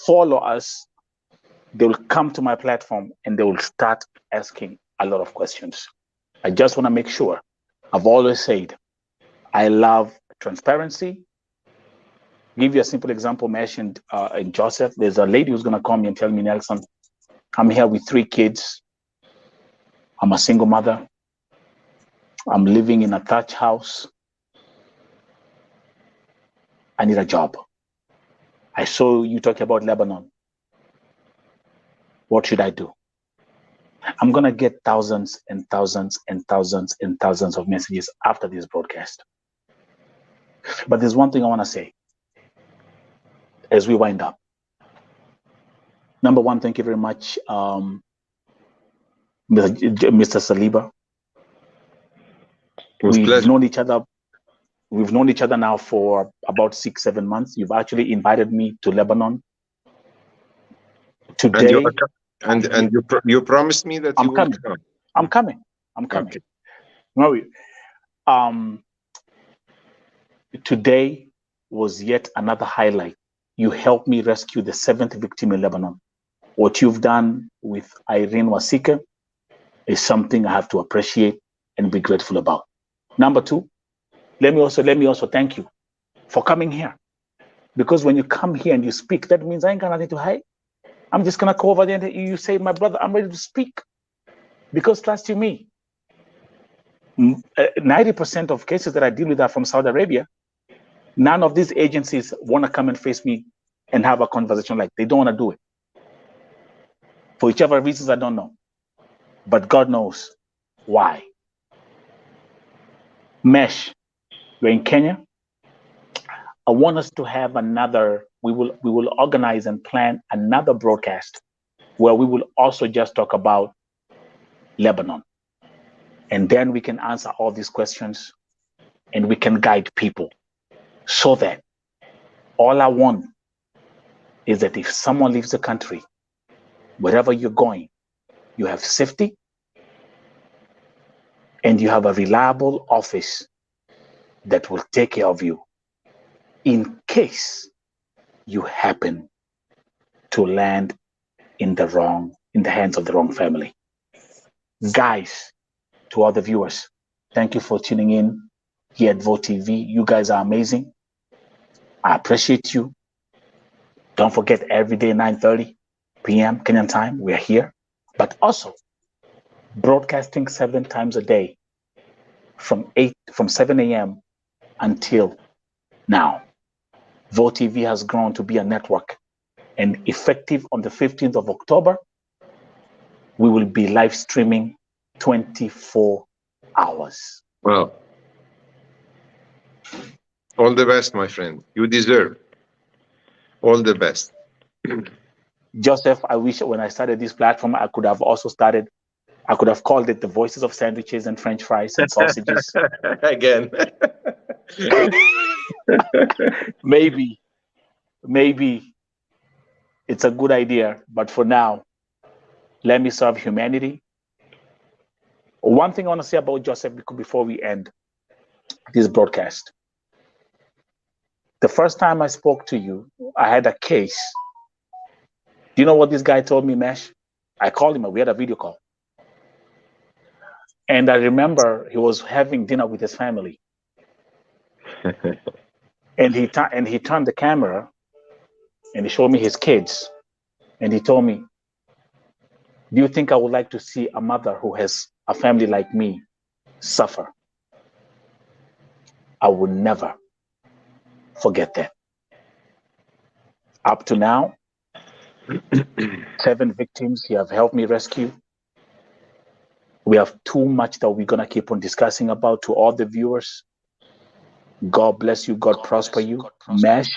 follow us. They will come to my platform and they will start asking a lot of questions. I just want to make sure. I've always said, I love transparency. Give you a simple example mentioned in Joseph. There's a lady who's going to call me and tell me, Nelson, I'm here with 3 kids. I'm a single mother. I'm living in a thatch house. I need a job. I saw you talking about Lebanon. What should I do? I'm going to get thousands and thousands and thousands and thousands of messages after this broadcast. But there's one thing I want to say as we wind up. Number one, thank you very much, Mr. Saliba. We've known each other. We've known each other now for about 6-7 months. You've actually invited me to Lebanon today. And you promised me that you will come. I'm coming. Okay. No, today was yet another highlight. You helped me rescue the 7th victim in Lebanon. What you've done with Irene Wasika is something I have to appreciate and be grateful about. Number 2, let me also thank you for coming here. Because when you come here and you speak, that means I ain't got nothing to hide. I'm just gonna go over there and you say, my brother, I'm ready to speak. Because trust you me, 90% of cases that I deal with are from Saudi Arabia. None of these agencies want to come and face me and have a conversation like they don't want to do it. For whichever reasons, I don't know. But God knows why. Mesh, you're in Kenya. I want us to have another, we will organize and plan another broadcast where we will also just talk about Lebanon. And then we can answer all these questions and we can guide people so that all I want is that if someone leaves the country, wherever you're going, you have safety and you have a reliable office that will take care of you in case you happen to land in the hands of the wrong family. Guys, to all the viewers, thank you for tuning in here at Vote TV. You guys are amazing. I appreciate you. Don't forget, every day 9:30 p.m. Kenyan time, we're here. But also broadcasting 7 times a day from 7 a.m. until now. Vote TV has grown to be a network, and effective on the 15th of October, we will be live streaming 24 hours. Well, all the best, my friend. You deserve all the best. Joseph, I wish when I started this platform, I could have called it the Voices of Sandwiches and French Fries and Sausages. Again. Maybe it's a good idea, but for now, let me serve humanity. One thing I want to say about Joseph before we end this broadcast. The first time I spoke to you, I had a case. Do you know what this guy told me, Mesh? I called him, we had a video call. And I remember he was having dinner with his family. And he turned the camera and he showed me his kids. And he told me, do you think I would like to see a mother who has a family like me suffer? I will never forget that. Up to now, 7 victims you have helped me rescue. We have too much that we're going to keep on discussing about. To all the viewers, God bless you. God prosper you. Mesh,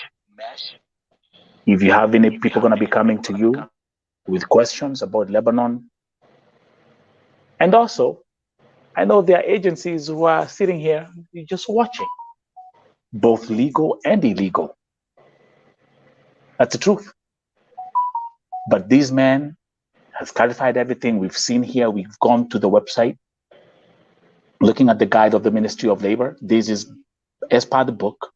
if you have any people going to be coming to you with questions about Lebanon. And also, I know there are agencies who are sitting here just watching, both legal and illegal. That's the truth. But these men have clarified everything we've seen here. We've gone to the website, looking at the guide of the Ministry of Labor. This is as part of the book.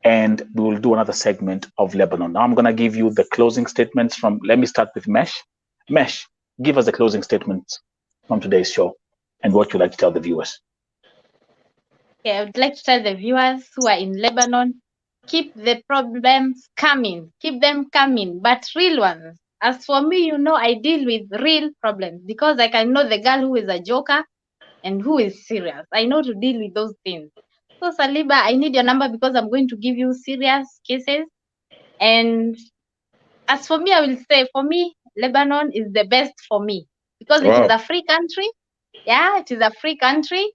And we will do another segment of Lebanon. Now I'm going to give you the closing statements from, let me start with Mesh. Mesh, give us the closing statements from today's show and what you'd like to tell the viewers. Okay, I would like to tell the viewers who are in Lebanon, keep the problems coming, keep them coming, but real ones. As for me, I deal with real problems because I can know the girl who is a joker and who is serious. I know to deal with those things. So Saliba, I need your number because I'm going to give you serious cases. And as for me, I will say, for me, Lebanon is the best for me because it is a free country. Yeah, it is a free country.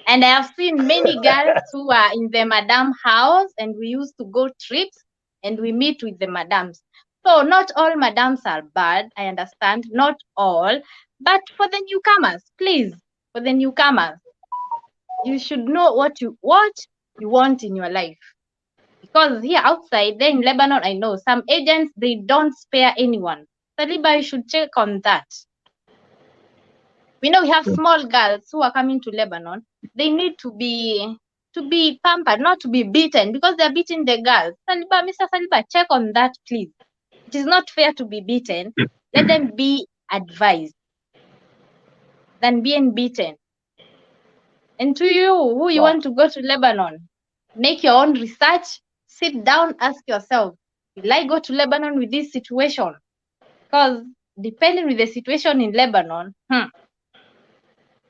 And I have seen many girls who are in the madam house, and we used to go trips and we meet with the madams. So not all madams are bad, I understand, not all, but for the newcomers, please, for the newcomers, You should know what you want in your life. Because here outside, there in Lebanon, I know some agents, they don't spare anyone. Saliba, you should check on that. We know we have small girls who are coming to Lebanon. They need to be pampered, not to be beaten, because they're beating the girls. Saliba, Mr. Saliba, check on that, please. It is not fair to be beaten. Let them be advised than being beaten. And to you, who you want to go to Lebanon, make your own research, sit down, ask yourself, will I go to Lebanon with this situation? Because depending with the situation in Lebanon,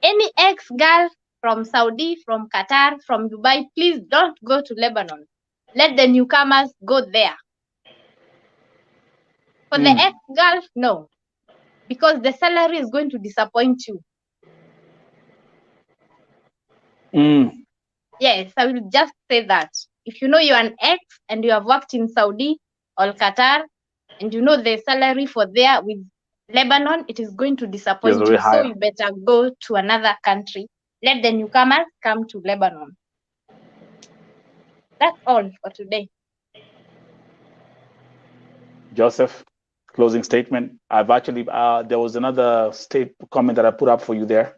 any ex-girl from Saudi, from Qatar, from Dubai, please don't go to Lebanon. Let the newcomers go there. For the ex-girl, no. Because the salary is going to disappoint you. Yes, I will just say that. If you know you're an ex and you have worked in Saudi or Qatar, and you know the salary for there with Lebanon, it is going to disappoint you. So you better go to another country. Let the newcomers come to Lebanon. That's all for today. Joseph, closing statement. I've actually, there was another comment that I put up for you there.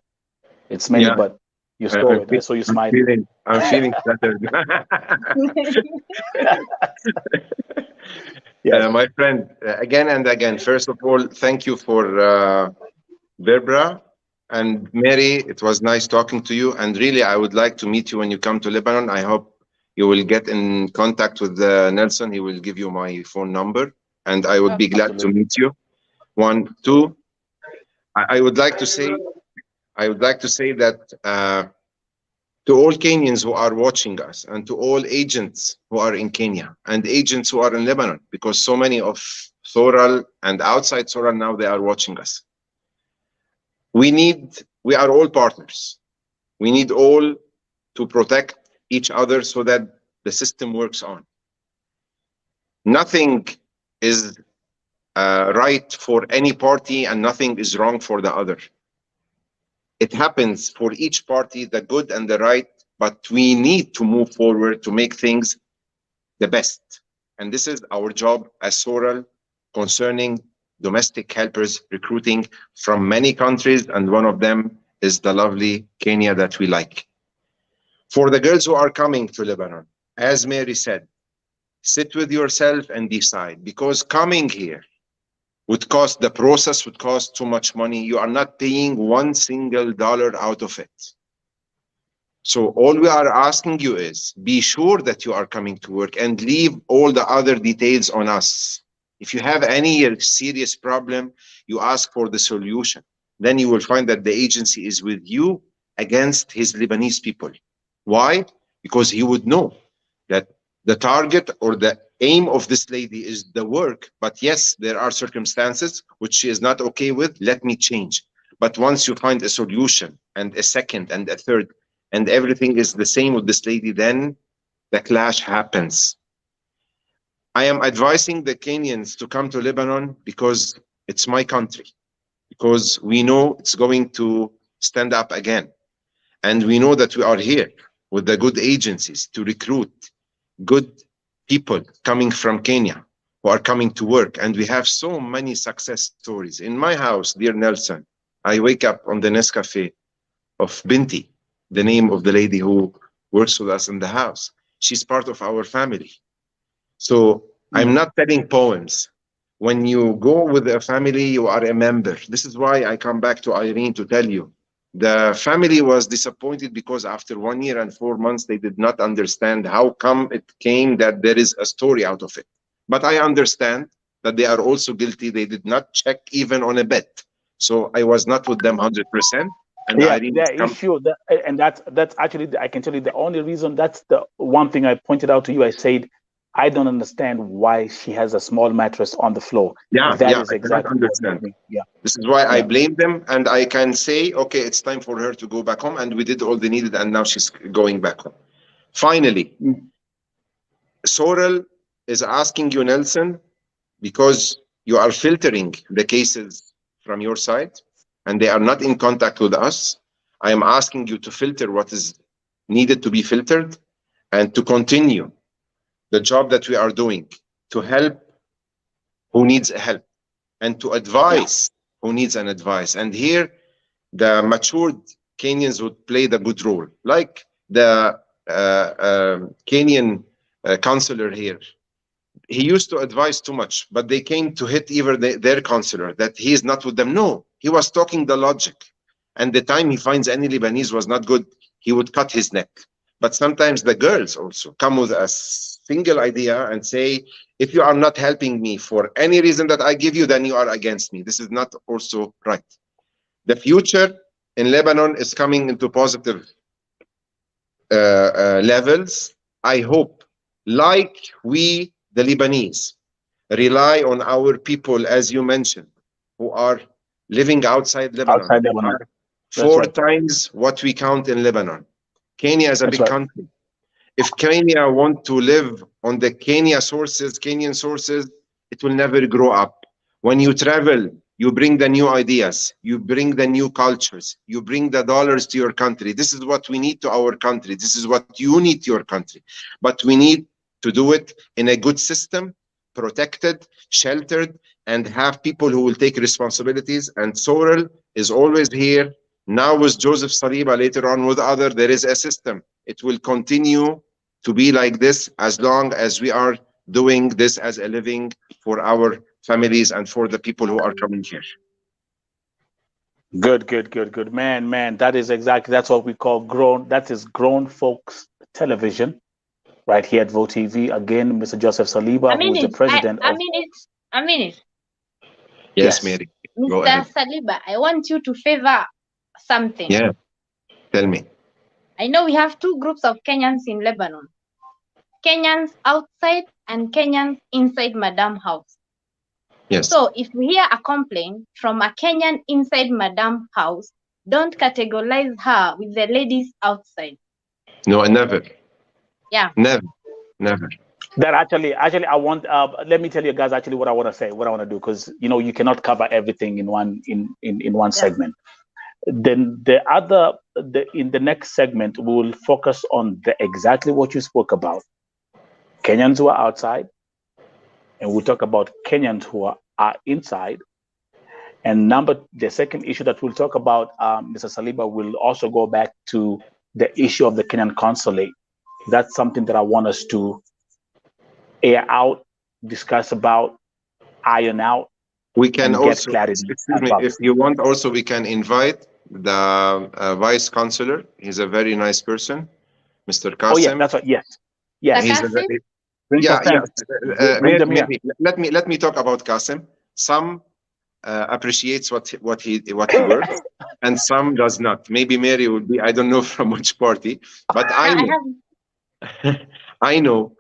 It's many, but you saw it. I saw you smiling. I'm feeling flattered. My friend, again and again, first of all, thank you for Verbra and Mary. It was nice talking to you. And really, I would like to meet you when you come to Lebanon. I hope you will get in contact with Nelson. He will give you my phone number, and I would be glad to meet you. 1, 2. I would like to say that to all Kenyans who are watching us, and to all agents who are in Kenya and agents who are in Lebanon, because so many of Thoral and outside Thoral now, they are watching us. We are all partners. We need all to protect each other so that the system works on. Nothing is right for any party and nothing is wrong for the other. It happens for each party, the good and the right, but we need to move forward to make things the best. And this is our job as Thoral concerning domestic helpers recruiting from many countries, and one of them is the lovely Kenya that we like. For the girls who are coming to Lebanon, as Mary said, sit with yourself and decide, because coming here the process would cost too much money. You are not paying $1 single out of it. So all we are asking you is be sure that you are coming to work and leave all the other details on us. If you have any serious problem, you ask for the solution. Then you will find that the agency is with you against his Lebanese people. Why? Because he would know that the target or the aim of this lady is the work, but yes, there are circumstances which she is not okay with. Let me change. But once you find a solution and a second and a third, and everything is the same with this lady, then the clash happens. I am advising the Kenyans to come to Lebanon because it's my country, because we know it's going to stand up again. And we know that we are here with the good agencies to recruit good people coming from Kenya who are coming to work. And we have so many success stories. In my house, dear Nelson, I wake up on the Nescafe of Binti, the name of the lady who works with us in the house. She's part of our family. So I'm not telling poems. When you go with a family, you are a member. This is why I come back to Irene to tell you. The family was disappointed because after 1 year and 4 months, they did not understand how come it came that there is a story out of it. But I understand that they are also guilty. They did not check even on a bet. So I was not with them 100%. And and that's actually, I can tell you the only reason, that's the one thing I pointed out to you. I said, I don't understand why she has a small mattress on the floor. That is exactly what made me. This is why I blame them, and I can say, okay, it's time for her to go back home, and we did all the needed, and now she's going back home. Finally, Thoral is asking you, Nelson, because you are filtering the cases from your side, and they are not in contact with us. I am asking you to filter what is needed to be filtered and to continue the job that we are doing to help who needs help and to advise who needs an advice. And here, the matured Kenyans would play the good role, like the Kenyan counselor here. He used to advise too much, but they came to hit even their counselor that he is not with them. No, he was talking the logic. And the time he finds any Lebanese was not good, he would cut his neck. But sometimes the girls also come with a single idea and say, if you are not helping me for any reason that I give you, then you are against me. This is not also right. The future in Lebanon is coming into positive levels. I hope, like we, the Lebanese, rely on our people, as you mentioned, who are living outside Lebanon. Outside Lebanon. Four times what we count in Lebanon. Kenya is a big country. If Kenya want to live on the Kenyan sources, it will never grow up. When you travel, you bring the new ideas, you bring the new cultures, you bring the dollars to your country. This is what we need to our country. This is what you need to your country. But we need to do it in a good system, protected, sheltered, and have people who will take responsibilities. And Sorrel is always here. Now with Joseph Saliba, later on with others, there is a system. It will continue to be like this as long as we are doing this as a living for our families and for the people who are coming here. Good. Man, that is exactly, that's what we call grown folks television right here at Vote TV. Again, Mr. Joseph Saliba, who is the president of... A minute. Yes, Mary. Mr. Saliba, I want you to favor something. Yeah, tell me. I know we have two groups of Kenyans in Lebanon. Kenyans outside and Kenyans inside Madam house. Yes. So if we hear a complaint from a Kenyan inside Madam house, don't categorize her with the ladies outside. No, never. Yeah. Never. That actually, I want. Let me tell you guys actually what I want to say, what I want to do, because you cannot cover everything in one segment. Then in the next segment, we will focus on exactly what you spoke about. Kenyans who are outside, and we'll talk about Kenyans who are inside. And the second issue that we'll talk about, Mr. Saliba, will also go back to the issue of the Kenyan consulate. That's something that I want us to air out, discuss about, iron out. We can also, excuse me, if you want, also we can invite the vice chancellor. He's a very nice person, Mr. Qasim. Oh yeah, that's right. Yes. He's let me talk about Qasim. Some appreciates what he works, and some does not. Maybe Mary would be, I don't know from which party, but I know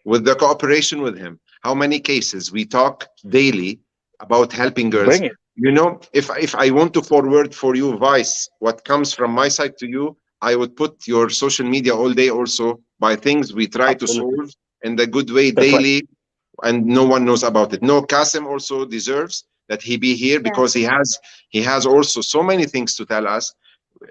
with the cooperation with him, how many cases we talk daily about helping girls. If I want to forward for you, Vice, what comes from my side to you, I would put your social media all day also by things we try to solve in the good way daily, and no one knows about it. No, Qasim also deserves that he be here because he has also so many things to tell us.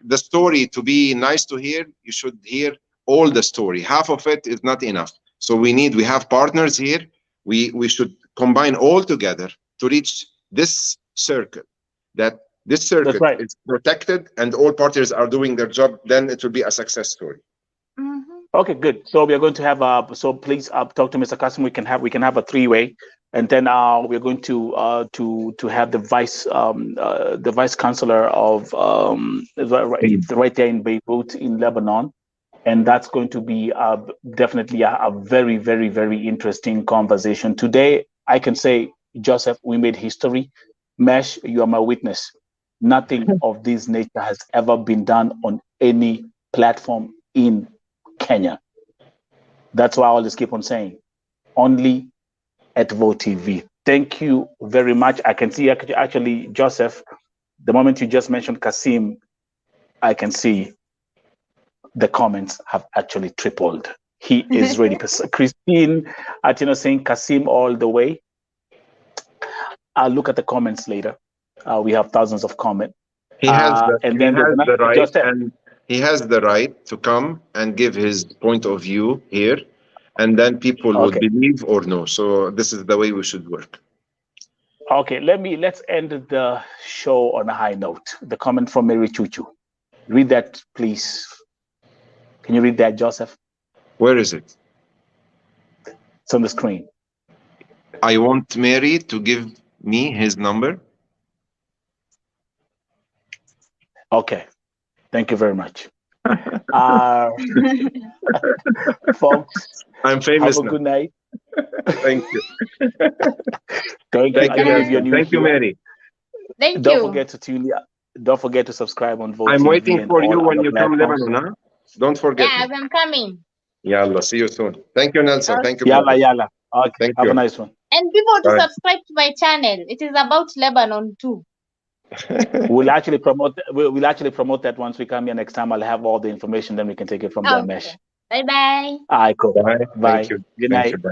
The story, to be nice to hear, you should hear all the story. Half of it is not enough. So we have partners here. We should combine all together to reach this circle. That this circle is protected and all parties are doing their job. Then it will be a success story. Okay, good. So we are going to have so please talk to Mr. Qasim. We can have a three-way, and then we're going to have the vice chancellor of right there in Beirut in Lebanon, and that's going to be definitely a very, very, very interesting conversation today. I can say, Joseph, we made history. Mesh, you are my witness. Nothing of this nature has ever been done on any platform in Kenya. That's why I always keep on saying, only at Vote TV. Thank you very much. I can see actually, Joseph, the moment you just mentioned Qasim, I can see the comments have actually tripled. He is ready. Christine Atino saying Qasim all the way. I'll look at the comments later. We have thousands of comments. He has the right, and he has the right to come and give his point of view here, and then people would believe or no. So this is the way we should work. Okay, let's end the show on a high note. The comment from Mary Chuchu. Read that, please. Can you read that, Joseph? Where is it? It's on the screen. I want Mary to give me his number. Okay. Thank you very much. Folks, I'm famous have a now. good night. Thank you. Thank you, Mary. Don't forget to tune in. Don't forget to subscribe on Vote I'm TV waiting for you when you come Lebanon, huh? Don't forget. Yeah, I'm coming. Yalla, see you soon. Thank you, Nelson. Okay. Thank you. Yalla. Okay, thank have you. a nice one. And people to subscribe to my channel. It is about Lebanon too. We'll actually promote that once we come here next time. I'll have all the information, then we can take it from there, Mesh. Bye-bye. All right, cool. Bye. Bye. Thank you. Good night.